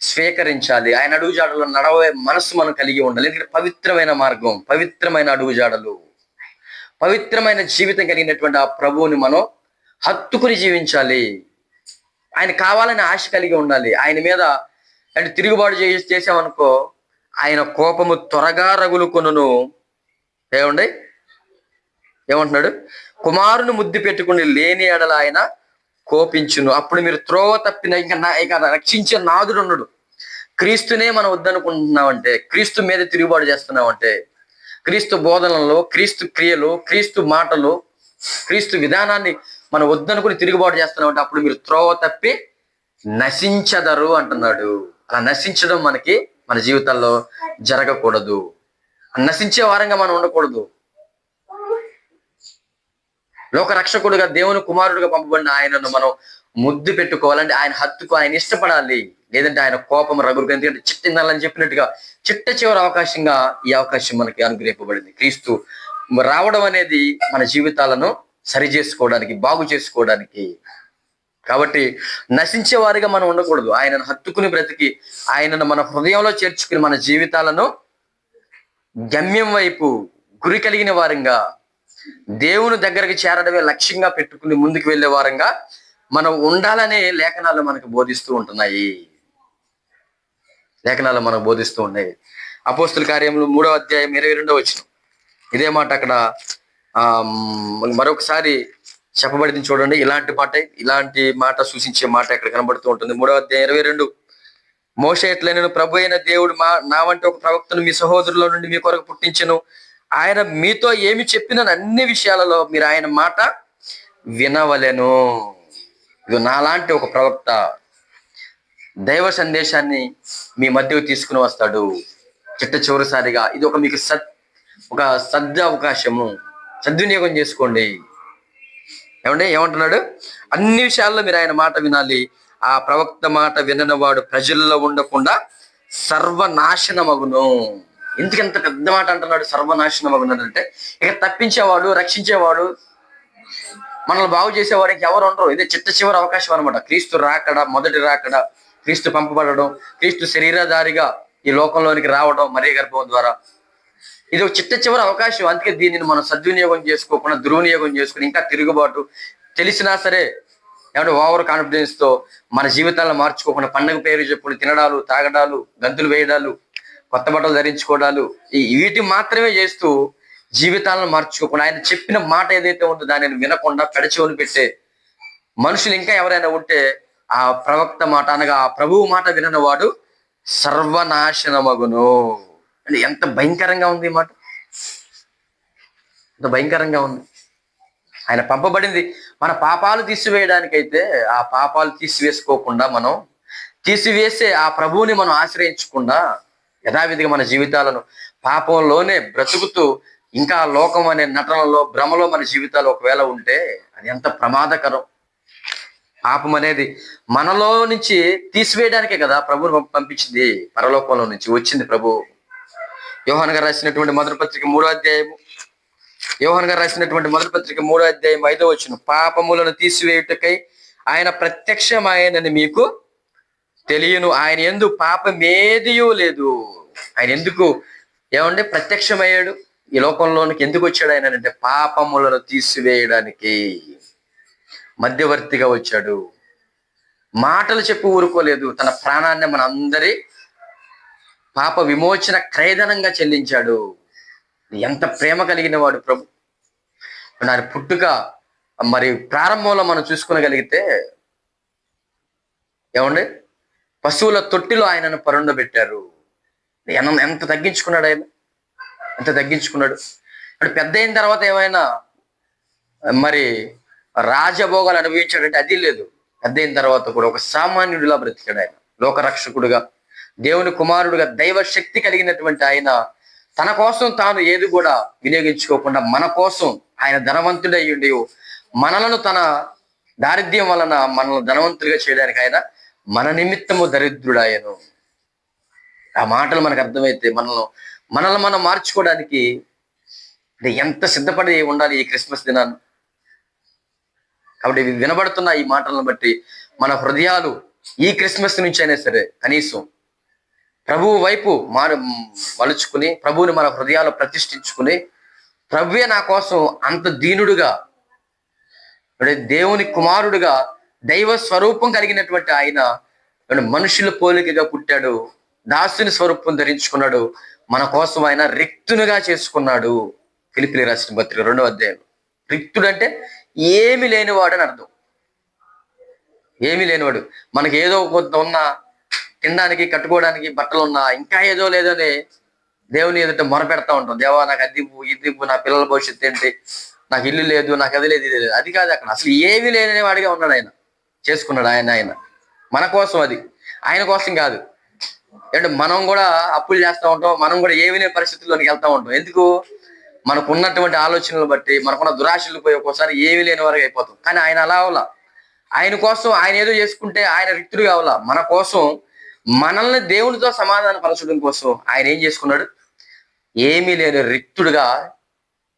స్వీకరించాలి. ఆయన అడుగు జాడలను నడవే మనసు మనం కలిగి ఉండాలి. ఎందుకంటే పవిత్రమైన మార్గం, పవిత్రమైన అడుగు జాడలు, పవిత్రమైన జీవితం కలిగినటువంటి ఆ ప్రభువుని మనం హత్తుకుని జీవించాలి. ఆయన కావాలని ఆశ కలిగి ఉండాలి. ఆయన మీద అంటే తిరుగుబాటు చేసామనుకో ఆయన కోపము త్వరగా రగులుకొనును. ఏమంటున్నాడు? కుమారుని ముద్దు పెట్టుకుని లేని ఎడల ఆయన కోపించును, అప్పుడు మీరు త్రోవ తప్పిన ఇక రక్షించే నాదుడు ఉన్నాడు. క్రీస్తునే మనం వద్దనుకుంటున్నామంటే, క్రీస్తు మీద తిరుగుబాటు చేస్తున్నామంటే, క్రీస్తు బోధనలో, క్రీస్తు క్రియలు, క్రీస్తు మాటలు, క్రీస్తు విధానాన్ని మనం వద్దనుకుని తిరుగుబాటు చేస్తున్నామంటే అప్పుడు మీరు త్రోవ తప్పి నశించదరు అంటున్నాడు. అలా నశించడం మన జీవితాల్లో జరగకూడదు. నశించే వారంగా మనం ఉండకూడదు. లోక రక్షకుడుగా దేవుని కుమారుడుగా పంపబడిన ఆయనను మనం ముద్దు పెట్టుకోవాలంటే ఆయన హత్తుకు ఆయన ఇష్టపడాలి. లేదంటే ఆయన కోపం రగులు. ఎందుకంటే చిట్టిందని చెప్పినట్టుగా చిట్ట చివరి అవకాశంగా ఈ అవకాశం మనకి అనుగ్రహింపబడింది. క్రీస్తు రావడం అనేది మన జీవితాలను సరి చేసుకోవడానికి, బాగు చేసుకోవడానికి. కాబట్టి నశించే వారిగా మనం ఉండకూడదు. ఆయనను హత్తుకుని బ్రతికి ఆయనను మన హృదయంలో చేర్చుకుని మన జీవితాలను గమ్యం వైపు గురి కలిగిన వారంగా, దేవుని దగ్గరికి చేరడమే లక్ష్యంగా పెట్టుకుని ముందుకు వెళ్ళే వారంగా మనం ఉండాలనే లేఖనాలు మనకు బోధిస్తూ ఉంటున్నాయి. లేఖనాలు మనకు బోధిస్తూ ఉన్నాయి. అపోస్తుల కార్యములు 3వ అధ్యాయం 22వ వచనం ఇదే మాట అక్కడ మరొకసారి చెప్పబడింది చూడండి. ఇలాంటి మాట సూచించే మాట ఇక్కడ కనబడుతూ ఉంటుంది. 3వ అధ్యాయం 22, మోషే ఎట్లైనను ప్రభు అయిన దేవుడు నా వంటి ఒక ప్రవక్తను మీ సహోదరుల నుండి మీ కొరకు పుట్టించెను. ఆయన మీతో ఏమి చెప్పిన అన్ని విషయాలలో మీరు ఆయన మాట వినవలెను. ఇది నాలాంటి ఒక ప్రవక్త దైవ సందేశాన్ని మీ మధ్యకు తీసుకుని వస్తాడు చిట్ట చివరిసారిగా. ఇది మీకు ఒక అవకాశము, సద్వినియోగం చేసుకోండి. ఏమంటున్నాడు? అన్ని విషయాల్లో మీరు ఆయన మాట వినాలి. ఆ ప్రవక్త మాట వినని వాడు ప్రజల్లో ఉండకుండా సర్వనాశనమగును. ఎందుకంత పెద్ద మాట అంటున్నాడు? సర్వనాశనమగును అంటే ఇక తప్పించేవాడు, రక్షించేవాడు, మనల్ని బాగు చేసేవాడు ఎవరు ఉండరు. ఇదే చిట్ట చివరి అవకాశం అనమాట. క్రీస్తు రాకడ, మొదటి రాకడ, క్రీస్తు పంపబడడం, క్రీస్తు శరీరధారిగా ఈ లోకంలోనికి రావడం మరియ గర్భం ద్వారా, ఇది ఒక చిట్ట చివరి అవకాశం. అందుకే దీనిని మనం సద్వినియోగం చేసుకోకుండా దుర్వినియోగం చేసుకుని ఇంకా తిరుగుబాటు తెలిసినా సరే ఓవర్ కాన్ఫిడెన్స్ తో మన జీవితాలను మార్చుకోకుండా పండుగ పేరు చెప్పులు తినడాలు, తాగడాలు, గంతులు వేయడాలు, కొత్త బట్టలు ధరించుకోవడాలు, వీటి మాత్రమే చేస్తూ జీవితాలను మార్చుకోకుండా ఆయన చెప్పిన మాట ఏదైతే ఉందో దానిని వినకుండా పెడచెవులు పెట్టే మనుషులు ఇంకా ఎవరైనా ఉంటే ఆ ప్రవక్త మాట అనగా ఆ ప్రభువు మాట వినని వాడు సర్వనాశనమగును. అంటే ఎంత భయంకరంగా ఉంది ఈ మాట, ఎంత భయంకరంగా ఉంది. ఆయన పంపబడింది మన పాపాలు తీసివేయడానికైతే ఆ పాపాలు తీసివేసుకోకుండా మనం తీసివేసే ఆ ప్రభువుని మనం ఆశ్రయించకుండా యథావిధిగా మన జీవితాలను పాపంలోనే బ్రతుకుతూ ఇంకా లోకం అనే నటనలో భ్రమలో మన జీవితాలు ఒకవేళ ఉంటే అది ఎంత ప్రమాదకరం. పాపం అనేది మనలో నుంచి తీసివేయడానికే కదా ప్రభువుని పంపించింది. పరలోకంలో నుంచి వచ్చింది ప్రభు. యోహాను గారు రాసినటువంటి మొదటి పత్రిక 3వ అధ్యాయము, యోహాను గారు రాసినటువంటి మొదటి పత్రిక 3వ అధ్యాయం 5వ వచనం, పాపములను తీసివేయుటకై ఆయన ప్రత్యక్షమాయనని మీకు తెలియను, ఆయన యందు పాపమేదియూ లేదు. ఆయన ఎందుకు ప్రత్యక్షమయ్యాడు ఈ లోకంలోనికి? ఎందుకు వచ్చాడు ఆయన అంటే పాపములను తీసివేయడానికి మధ్యవర్తిగా వచ్చాడు. మాటలు చెప్పి ఊరుకోలేదు, తన ప్రాణాన్ని మన అందరి పాప విమోచన క్రయధనంగా చెల్లించాడు. ఎంత ప్రేమ కలిగిన వాడు ప్రభు. ఆయన పుట్టుక మరి ప్రారంభంలో మనం చూసుకోగలిగితే ఏమండి, పశువుల తొట్టిలో ఆయనను పరుండబెట్టారు. ఎంత తగ్గించుకున్నాడు ఆయన, ఎంత తగ్గించుకున్నాడు. అంటే పెద్ద అయిన తర్వాత ఏమైనా మరి రాజభోగాలు అనుభవించాడంటే అది లేదు. పెద్ద అయిన తర్వాత కూడా ఒక సామాన్యుడిలా బ్రతికాడు ఆయన. లోకరక్షకుడుగా, దేవుని కుమారుడుగా, దైవ శక్తి కలిగినటువంటి ఆయన తన కోసం తాను ఏది కూడా వినియోగించుకోకుండా మన కోసం ఆయన ధనవంతుడై ఉండి మనలను తన దారిద్ర్యం వలన మనల్ని ధనవంతులుగా చేయడానికి ఆయన మన నిమిత్తము దరిద్రుడాయను. ఆ మాటలు మనకు అర్థమైతే మనల్ని మనం మార్చుకోవడానికి ఎంత సిద్ధపడి ఉండాలి ఈ క్రిస్మస్ దినాన్ని. కాబట్టి వినబడుతున్న ఈ మాటలను బట్టి మన హృదయాలు ఈ క్రిస్మస్ నుంచి అయినా సరే కనీసం ప్రభువు వైపు మలుచుకుని, ప్రభువుని మన హృదయాలు ప్రతిష్ఠించుకుని, ప్రభువే నా కోసం అంత దీనుడుగా, దేవుని కుమారుడుగా, దైవ స్వరూపం కలిగినటువంటి ఆయన మనుషుల పోలికగా పుట్టాడు, దాసుని స్వరూపం ధరించుకున్నాడు, మన కోసం ఆయన రిక్తునిగా చేసుకున్నాడు. ఫిలిప్పీయులకు రాసిన పత్రిక 2వ అధ్యాయం. రిక్తుడు అంటే ఏమి లేనివాడు అని అర్థం. ఏమీ లేనివాడు. మనకి ఏదో కొంత ఉన్నా, తినడానికి కట్టుకోవడానికి బట్టలు ఉన్నా, ఇంకా ఏదో లేదని దేవుని ఎదుట మొరపెడతా ఉంటాం. దేవా నాకు అది ఇవ్వు, ఇది ఇవ్వు, నా పిల్లల భవిష్యత్తు ఏంటి, నాకు ఇల్లు లేదు, నాకు అది లేదు, ఇది లేదు. అది కాదు, అక్కడ అసలు ఏమీ లేని వాడిగా ఉన్నాడు ఆయన. చేసుకున్నాడు ఆయన మన కోసం. అది ఆయన కోసం కాదు. అంటే మనం కూడా అప్పులు చేస్తూ ఉంటాం, మనం కూడా ఏమీ లేని పరిస్థితుల్లోనికి వెళ్తా ఉంటాం. ఎందుకు? మనకు ఉన్నటువంటి ఆలోచనలు బట్టి, మనకున్న దురాశలు పోయి ఒక్కోసారి ఏమీ లేని వరకు అయిపోతాం. కానీ ఆయన అలా అవలా. ఆయన కోసం ఆయన ఏదో చేసుకుంటే ఆయన రిక్తుడు కావాలా. మన కోసం, మనల్ని దేవునితో సమాధాన పరచడం కోసం ఆయన ఏం చేసుకున్నాడు? ఏమీ లేని రిక్తుడుగా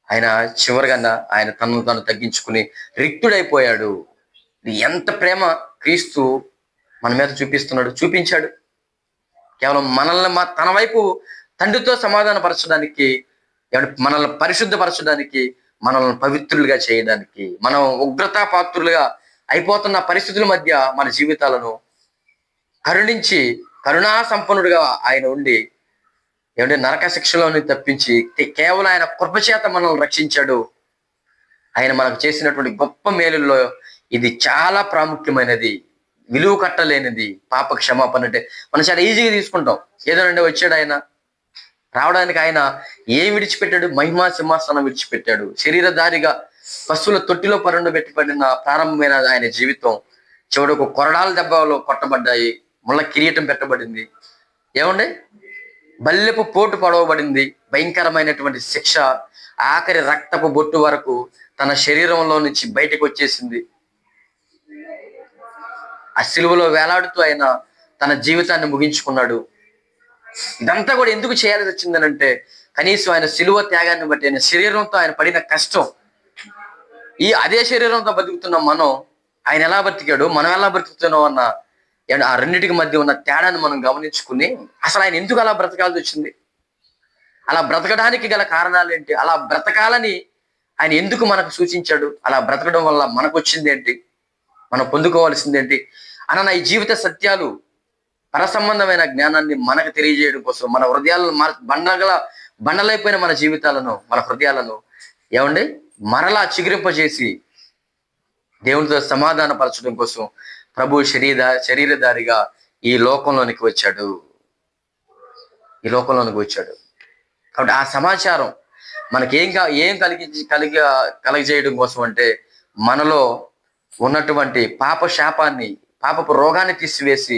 ఆయన చివరిగా ఆయన తనను తాను తగ్గించుకుని రిక్తుడైపోయాడు. ఎంత ప్రేమ క్రీస్తు మన మీద చూపించాడు. కేవలం మనల్ని తన వైపు తండ్రితో సమాధాన పరచడానికి, మనల్ని పరిశుద్ధపరచడానికి, మనల్ని పవిత్రులుగా చేయడానికి, మనం ఉగ్రతా పాత్రులుగా అయిపోతున్న పరిస్థితుల మధ్య మన జీవితాలను కరుణించి, కరుణా సంపన్నుడుగా ఆయన ఉండి నరక శిక్షలోని తప్పించి కేవలం ఆయన కృపచేత మనల్ని రక్షించాడు. ఆయన మనకు చేసినటువంటి గొప్ప మేలుల్లో ఇది చాలా ప్రాముఖ్యమైనది, విలువ కట్టలేనిది. పాప క్షమాపణ అంటే మనం చాలా ఈజీగా తీసుకుంటాం. ఏదోనంటే వచ్చాడు ఆయన, రావడానికి ఆయన ఏం విడిచిపెట్టాడు? మహిమా సింహాసనం విడిచిపెట్టాడు. శరీరధారిగా పశువుల తొట్టిలో పరుండబెట్టబడిన ప్రారంభమైన ఆయన జీవితం చివరకు కొరడాల దెబ్బలో కొట్టబడ్డాయి, ముళ్ళ కిరీటం పెట్టబడింది, ఏమండి బల్లెపు పోటు పడవబడింది, భయంకరమైనటువంటి శిక్ష, ఆఖరి రక్తపు బొట్టు వరకు తన శరీరంలో నుంచి బయటకు వచ్చేసింది. ఆ సిలువలో వేలాడుతూ ఆయన తన జీవితాన్ని ముగించుకున్నాడు. ఇదంతా కూడా ఎందుకు చేయాల్సి వచ్చిందనంటే, కనీసం ఆయన సిలువ త్యాగాన్ని బట్టి, ఆయన శరీరంతో ఆయన పడిన కష్టం, అదే శరీరంతో బతుకుతున్నాం మనం, ఆయన ఎలా బ్రతికాడు, మనం ఎలా బ్రతుకుతున్నాం అన్న ఆ రెండింటికి మధ్య ఉన్న తేడాన్ని మనం గమనించుకుని, అసలు ఆయన ఎందుకు అలా బ్రతకాల్సి వచ్చింది, అలా బ్రతకడానికి గల కారణాలు ఏంటి, అలా బ్రతకాలని ఆయన ఎందుకు మనకు సూచించాడు, అలా బ్రతకడం వల్ల మనకు వచ్చింది ఏంటి, మనం పొందుకోవాల్సింది ఏంటి అన్న ఈ జీవిత సత్యాలు, పరసంబంధమైన జ్ఞానాన్ని మనకు తెలియజేయడం కోసం, మన హృదయాలను బండలైపోయిన మన జీవితాలను, మన హృదయాలను మరలా చిగురింపజేసి దేవునితో సమాధాన పరచడం కోసం ప్రభు శరీరధారిగా ఈ లోకంలోనికి వచ్చాడు. కాబట్టి ఆ సమాచారం మనకి ఏం కలిగజేయడం కోసం అంటే, మనలో ఉన్నటువంటి పాప శాపాన్ని, పాపపు రోగాన్ని తీసివేసి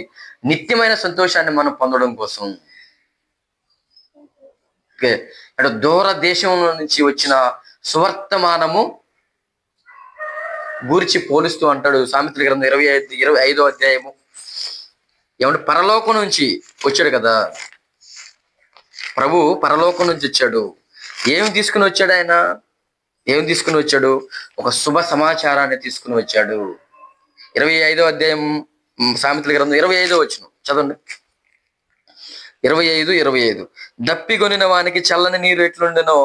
నిత్యమైన సంతోషాన్ని మనం పొందడం కోసం. దూర దేశంలో నుంచి వచ్చిన సువర్తమానము గూర్చి పోలుస్తూ అంటాడు సామెతల గ్రంథం 25వ అధ్యాయము. పరలోకం నుంచి వచ్చాడు కదా ప్రభు, పరలోకం నుంచి వచ్చాడు. ఏమి తీసుకుని వచ్చాడు ఆయన? ఒక శుభ సమాచారాన్ని తీసుకుని వచ్చాడు. 25వ అధ్యాయం సామెతల గ్రంథం 25వ వచనం చదవండి. 25 దప్పిగొనిన వానికి చల్లని నీరు ఎట్లుండునో,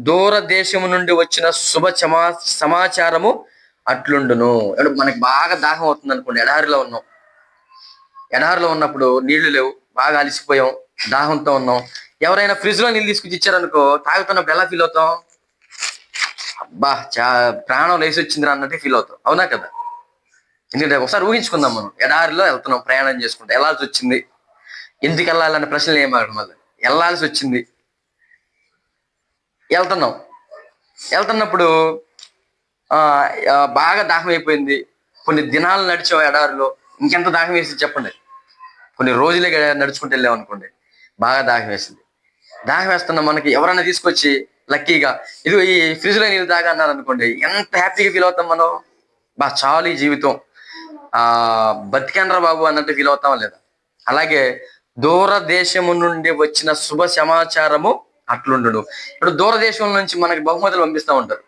దూర దేశము నుండి వచ్చిన శుభ సమాచారము అట్లుండును. మనకి బాగా దాహం అవుతుంది అనుకోండి, ఎడారిలో ఉన్నప్పుడు నీళ్లు లేవు, బాగా అలసిపోయాం, దాహంతో ఉన్నాం. ఎవరైనా ఫ్రిడ్జ్ లో నీళ్ళు తీసుకొచ్చి ఇచ్చారనుకో, తాగుతున్నప్పుడు ఎలా ఫీల్ అవుతాం? బా ప్రాణం లేసి వచ్చిందిరా అన్నట్టు ఫీల్ అవుతాం, అవునా కదా? ఎందుకంటే ఒకసారి ఊహించుకుందాం, మనం ఎడారిలో వెళ్తున్నాం, ప్రయాణం చేసుకుంటాం, వెళ్ళాల్సి వచ్చింది, ఎందుకు వెళ్ళాలన్న ప్రశ్నలు ఏం అడగడం వల్ల వెళ్ళాల్సి వచ్చింది. వెళ్తున్నాం, వెళ్తున్నప్పుడు బాగా దాహం అయిపోయింది, కొన్ని దినాలు నడిచాం ఎడారిలో, ఇంకెంత దాహం వేసింది చెప్పండి? కొన్ని రోజులే నడుచుకుంటూ వెళ్ళాం అనుకోండి, బాగా దాహం వేసింది. దాహం వేస్తున్నా మనకి ఎవరన్నా తీసుకొచ్చి లక్కీగా ఇది ఈ ఫ్రిడ్జ్ లో నీళ్ళు తాగా అన్నారు అనుకోండి, ఎంత హ్యాపీగా ఫీల్ అవుతాం మనం. చాలు ఈ జీవితం, బతికేంద్ర బాబు అన్నట్టు ఫీల్ అవుతామా లేదా? అలాగే దూరదేశము నుండి వచ్చిన శుభ సమాచారము అట్లుండు. ఇప్పుడు దూరదేశం నుంచి మనకి బహుమతులు పంపిస్తూ ఉంటారు.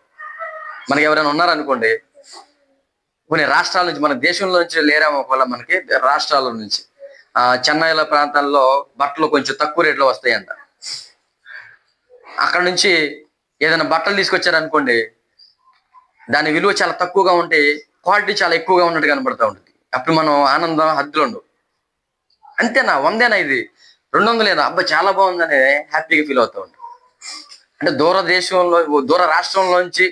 మనకి ఎవరైనా ఉన్నారనుకోండి, కొన్ని రాష్ట్రాల నుంచి, మన దేశంలో నుంచి లేరేమో ఒకవేళ, మనకి రాష్ట్రాల నుంచి చెన్నైల ప్రాంతాల్లో బట్టలు కొంచెం తక్కువ రేట్లో వస్తాయంట. అక్కడ నుంచి ఏదైనా బట్టలు తీసుకొచ్చారనుకోండి, దాని విలువ చాలా తక్కువగా ఉంటే క్వాలిటీ చాలా ఎక్కువగా ఉన్నట్టు కనబడతా ఉంటుంది. అప్పుడు మనం ఆనందం హద్దులు ఉండవు. అంతేనా, 100 ఇది 200 అబ్బా చాలా బాగుందని హ్యాపీగా ఫీల్ అవుతూ ఉంటాం. అంటే దూరదేశంలో, దూర రాష్ట్రంలోంచి,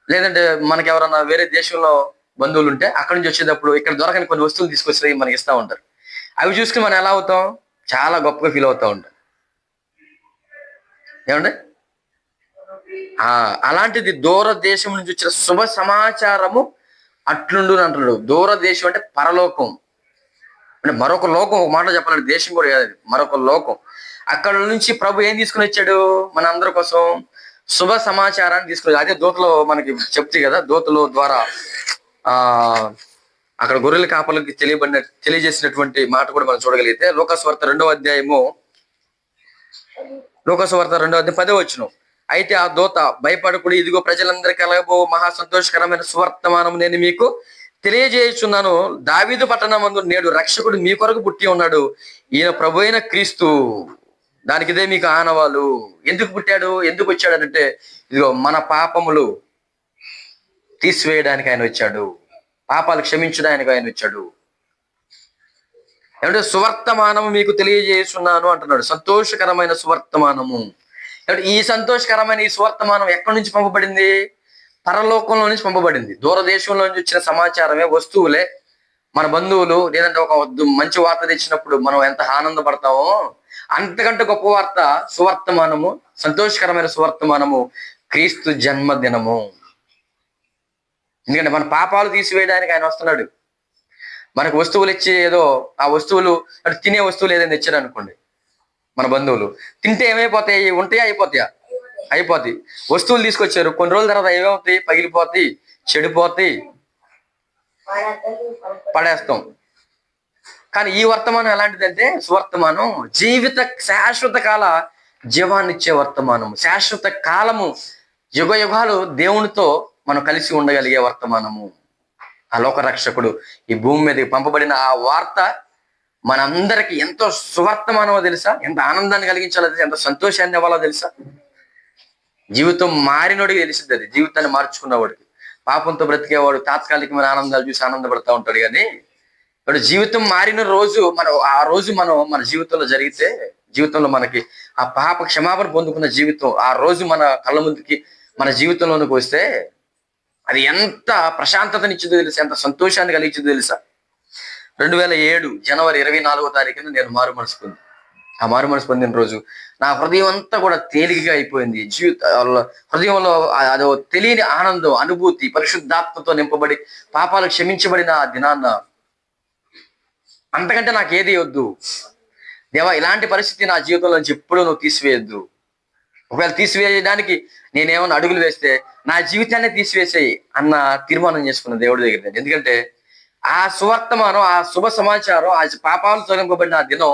లేదంటే మనకి ఎవరన్నా వేరే దేశంలో బంధువులు ఉంటే అక్కడి నుంచి వచ్చేటప్పుడు ఇక్కడ దొరకని కొన్ని వస్తువులు తీసుకొచ్చి మనకి ఇస్తూ ఉంటారు. అవి చూసుకుని మనం ఎలా అవుతాం, చాలా గొప్పగా ఫీల్ అవుతూ ఉంటాం. ఏమండి? అలాంటిది దూరదేశం నుంచి వచ్చిన శుభ సమాచారము అట్లుండు అంటున్నాడు. దూరదేశం అంటే పరలోకం, అంటే మరొక లోకం. ఒక మాట చెప్పాలంటే దేశం కూడా కాదు, మరొక లోకం. అక్కడ నుంచి ప్రభు ఏం తీసుకుని వచ్చాడు మన అందరి కోసం? శుభ సమాచారాన్ని తీసుకుని. అదే దూతలు మనకి చెప్తాయి కదా, దూతల ద్వారా అక్కడ గొర్రెల కాపలకి తెలియజేసినటువంటి మాట కూడా మనం చూడగలిగితే లోకాసువార్త 2వ అధ్యాయము, లోకాసువార్త 2వ అధ్యాయం 10వ వచనం. అయితే ఆ దూత, భయపడకుడి, ఇదిగో ప్రజలందరికీ కలగబో మహా సంతోషకరమైన సువర్తమానం నేను మీకు తెలియజేయుచున్నాను. దావీదు పట్టణమందు నేడు రక్షకుడు మీ కొరకు పుట్టి ఉన్నాడు, ఈయన ప్రభు అయిన క్రీస్తు. దానికి ఇదే మీకు ఆనవాలు. ఎందుకు పుట్టాడు, ఎందుకు వచ్చాడు అంటే, ఇదిగో మన పాపములు తీసివేయడానికి ఆయన వచ్చాడు, పాపాలు క్షమించడానికి ఆయన వచ్చాడు. ఏమంటే సువర్తమానము మీకు తెలియజేస్తున్నాను అంటున్నాడు. సంతోషకరమైన సువర్తమానము. ఈ సంతోషకరమైన ఈ సువర్తమానం ఎక్కడి నుంచి పంపబడింది? పరలోకంలో నుంచి పంపబడింది. దూరదేశంలో నుంచి వచ్చిన సమాచారమే, వస్తువులే, మన బంధువులు, లేదంటే ఒక మంచి వార్త తెచ్చినప్పుడు మనం ఎంత ఆనందపడతామో అంతకంటే గొప్ప వార్త సువర్తమానము, సంతోషకరమైన సువర్తమానము, క్రీస్తు జన్మదినము. ఎందుకంటే మన పాపాలు తీసివేయడానికి ఆయన వస్తున్నాడు. మనకు వస్తువులు ఇచ్చి, ఏదో ఆ వస్తువులు అంటే తినే వస్తువులు ఏదైనా తెచ్చారు అనుకోండి, మన బంధువులు తింటే ఏమైపోతాయి, ఉంటాయా అయిపోతాయా? అయిపోతాయి. వస్తువులు తీసుకొచ్చారు, కొన్ని రోజుల తర్వాత ఏమవుతాయి, పగిలిపోతాయి, చెడిపోతాయి, పడేస్తాం. కానీ ఈ వర్తమానం ఎలాంటిదంటే సువర్తమానం, జీవిత శాశ్వత కాల జీవాన్ని ఇచ్చే వర్తమానము, శాశ్వత కాలము, యుగ యుగాలు దేవునితో మనం కలిసి ఉండగలిగే వర్తమానము. ఆ లోక రక్షకుడు ఈ భూమి మీదకి పంపబడిన ఆ వార్త మనందరికి ఎంతో సువర్తమానమో తెలుసా? ఎంత ఆనందాన్ని కలిగించాలో తెలుసా? ఎంత సంతోషాన్ని ఇవ్వాలో తెలుసా? జీవితం మారినోడికి తెలిసింది అది, జీవితాన్ని మార్చుకున్నవాడికి. పాపంతో బ్రతికేవాడు తాత్కాలికమైన ఆనందాలు చూసి ఆనందపడతా ఉంటాడు. కానీ ఇప్పుడు జీవితం మారిన రోజు, ఆ రోజు మన జీవితంలో జరిగితే, జీవితంలో మనకి ఆ పాప క్షమాపణ పొందుకున్న జీవితం ఆ రోజు మన కళ్ళ ముందుకి, మన జీవితంలోనికి వస్తే అది ఎంత ప్రశాంతతనిచ్చిందో తెలుసా? ఎంత సంతోషాన్ని కలిగించిందో తెలుసా? 2007 జనవరి 24వ తారీఖున నేను మారు మనసు పొంది, ఆ మారు మనసు పొందిన రోజు నా హృదయం అంతా కూడా తేలికగా అయిపోయింది. హృదయంలో అదో తెలియని ఆనందం, అనుభూతి, పరిశుద్ధాత్మతో నింపబడి పాపాలు క్షమించబడిన ఆ దినాన్న అంతకంటే నాకు ఏది వద్దు దేవా. ఇలాంటి పరిస్థితి నా జీవితంలో నుంచి ఎప్పుడూ నువ్వు తీసివేయద్దు. ఒకవేళ తీసివేయడానికి నేనేమన్నా అడుగులు వేస్తే నా జీవితాన్ని తీసివేసేయి అన్న తీర్మానం చేసుకున్న దేవుడి దగ్గర. ఎందుకంటే ఆ సువర్తమానం, ఆ శుభ సమాచారం, ఆ పాపాలు తొలగింపబడిన ఆ దినం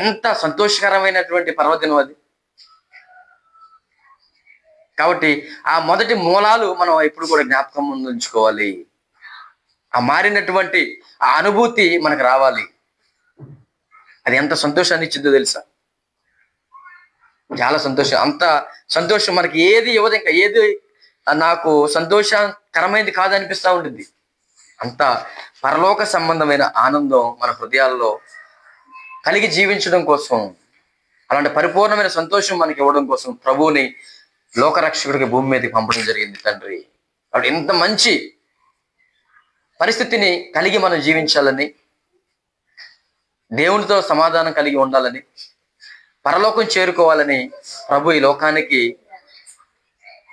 ఎంత సంతోషకరమైనటువంటి పర్వదినం అది. కాబట్టి ఆ మొదటి మూలాలు మనం ఎప్పుడు కూడా జ్ఞాపకం ముందు ఉంచుకోవాలి. ఆ మారినటువంటి ఆ అనుభూతి మనకు రావాలి. అది ఎంత సంతోషాన్ని ఇచ్చిందో తెలుసా? చాలా సంతోషం. అంత సంతోషం మనకి ఏది ఇవ్వదు, ఇంకా ఏది నాకు సంతోషకరమైనది కాదనిపిస్తూ ఉంటుంది. అంత పరలోక సంబంధమైన ఆనందం మన హృదయాల్లో కలిగి జీవించడం కోసం, అలాంటి పరిపూర్ణమైన సంతోషం మనకి ఇవ్వడం కోసం ప్రభువుని లోకరక్షకుడికి భూమి మీదకి పంపడం జరిగింది తండ్రి. కాబట్టి ఇంత మంచి పరిస్థితిని కలిగి మనం జీవించాలని, దేవునితో సమాధానం కలిగి ఉండాలని, పరలోకం చేరుకోవాలని ప్రభు ఈ లోకానికి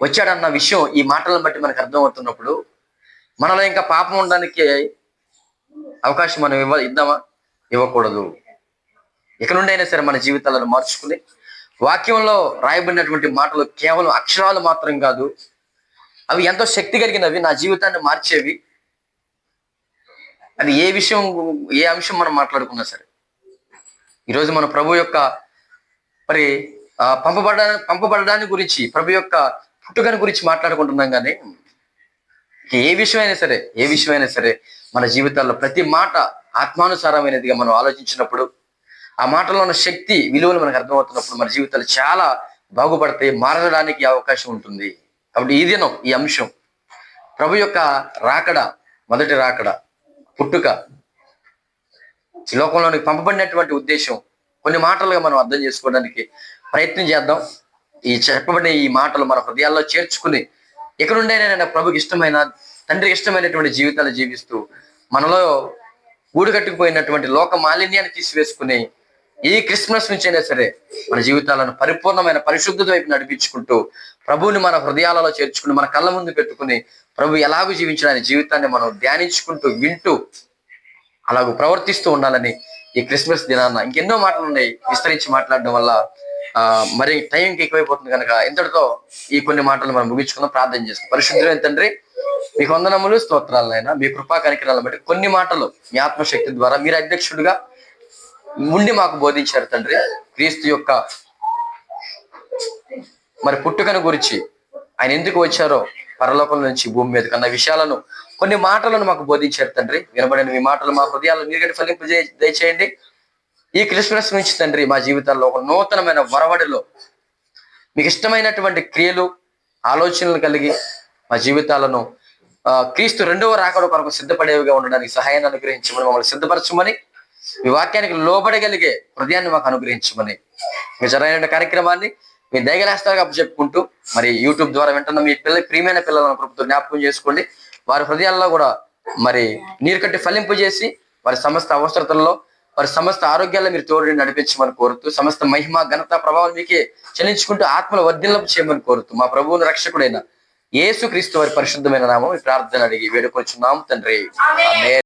వచ్చాడన్న విషయం ఈ మాటలను బట్టి మనకు అర్థమవుతున్నప్పుడు మనలో ఇంకా పాపం ఉండడానికి అవకాశం మనం ఇద్దామా? ఇవ్వకూడదు. ఇక నుండి అయినా సరే మన జీవితాలను మార్చుకుని, వాక్యంలో రాయబడినటువంటి మాటలు కేవలం అక్షరాలు మాత్రం కాదు, అవి ఎంతో శక్తి కలిగినవి, నా జీవితాన్ని మార్చేవి. అది ఏ అంశం మనం మాట్లాడుకున్నా సరే, ఈరోజు మన ప్రభు యొక్క మరి పంపబడడాన్ని గురించి, ప్రభు యొక్క పుట్టుకని గురించి మాట్లాడుకుంటున్నాం. కానీ ఏ విషయమైనా సరే మన జీవితాల్లో ప్రతి మాట ఆత్మానుసారమైనదిగా మనం ఆలోచించినప్పుడు, ఆ మాటలో ఉన్న శక్తి విలువలు మనకు అర్థమవుతున్నప్పుడు మన జీవితాలు చాలా బాగుపడతాయి, మారడానికి అవకాశం ఉంటుంది. కాబట్టి ఈ దినం ఈ అంశం ప్రభు యొక్క రాకడ, మొదటి రాకడ, పుట్టుక, ఈ లోకంలోనికి పంపబడినటువంటి ఉద్దేశం కొన్ని మాటలుగా మనం అర్థం చేసుకోవడానికి ప్రయత్నం చేద్దాం. ఈ చెప్పబడిన ఈ మాటలు మన హృదయాల్లో చేర్చుకుని ఇక నుండైనా ప్రభుకి ఇష్టమైన, తండ్రికి ఇష్టమైనటువంటి జీవితాలు జీవిస్తూ మనలో ఊడుకట్టుకుపోయినటువంటి లోక మాలిన్యాన్ని తీసివేసుకుని ఈ క్రిస్మస్ నుంచి అయినా సరే మన జీవితాలను పరిపూర్ణమైన పరిశుద్ధత వైపు నడిపించుకుంటూ ప్రభువుని మన హృదయాలలో చేర్చుకుని మన కళ్ళ ముందు పెట్టుకుని ప్రభు ఎలాగూ జీవించడానికి జీవితాన్ని మనం ధ్యానించుకుంటూ వింటూ అలాగూ ప్రవర్తిస్తూ ఉండాలని ఈ క్రిస్మస్ దినాన్న ఇంకెన్నో మాటలు ఉన్నాయి, విస్తరించి మాట్లాడడం వల్ల మరి టైంకి ఎక్కువైపోతుంది కనుక ఇంతటితో ఈ కొన్ని మాటలు మనం ముగించుకుందాం. ప్రార్థన చేసుకుందాం. పరిశుద్ధమైన తండ్రి, మీకు వందనములు, స్తోత్రాలైనా మీ కృపా కనికరాలను బట్టి కొన్ని మాటలు మీ ఆత్మశక్తి ద్వారా మీరు అధ్యక్షుడిగా ఉండి మాకు బోధించారు తండ్రి. క్రీస్తు యొక్క మరి పుట్టుకను గురించి, ఆయన ఎందుకు వచ్చారో పరలోకం నుంచి భూమి మీద కన్నా విషయాలను, కొన్ని మాటలను మాకు బోధించారు తండ్రి. వినబడిన మీ మాటలు మా హృదయాలను నీరుగట్టి ఫలింపు దయచేయండి. ఈ క్రిస్మస్ నుంచి తండ్రి మా జీవితాల్లో ఒక నూతనమైన వరవడిలో మీకు ఇష్టమైనటువంటి క్రియలు, ఆలోచనలు కలిగి మా జీవితాలను క్రీస్తు రెండవ రాకడ కొరకు సిద్ధపడేవిగా ఉండడానికి సహాయాన్ని అనుగ్రహించమని, మమ్మల్ని సిద్ధపరచమని, మీ వాక్యానికి లోబడగలిగే హృదయాన్ని మాకు అనుగ్రహించమని, మీ జరైన కార్యక్రమాన్ని మీ దయగలేస్తారుగా చెప్పుకుంటూ మరి యూట్యూబ్ ద్వారా వింటున్న మీ ప్రియమైన పిల్లలను కృపతో జ్ఞాపకం చేసుకోండి. వారి హృదయాల్లో కూడా మరి నీరు కట్టి ఫలింపు చేసి వారి సమస్త అవసరతల్లో, వారి సమస్త ఆరోగ్యాల్లో మీరు తోడుని నడిపించమని కోరుతూ, సమస్త మహిమ ఘనత ప్రభావం మీకే చెల్లించుకుంటూ ఆత్మల వర్ధిల్లపు చేయమని కోరుతూ, మా ప్రభువుని రక్షకుడైన యేసు క్రీస్తు వారి పరిశుద్ధమైన నామం ఈ ప్రార్థన అడిగి వేడుకొచ్చున్నాము తండ్రి. ఆమేన్.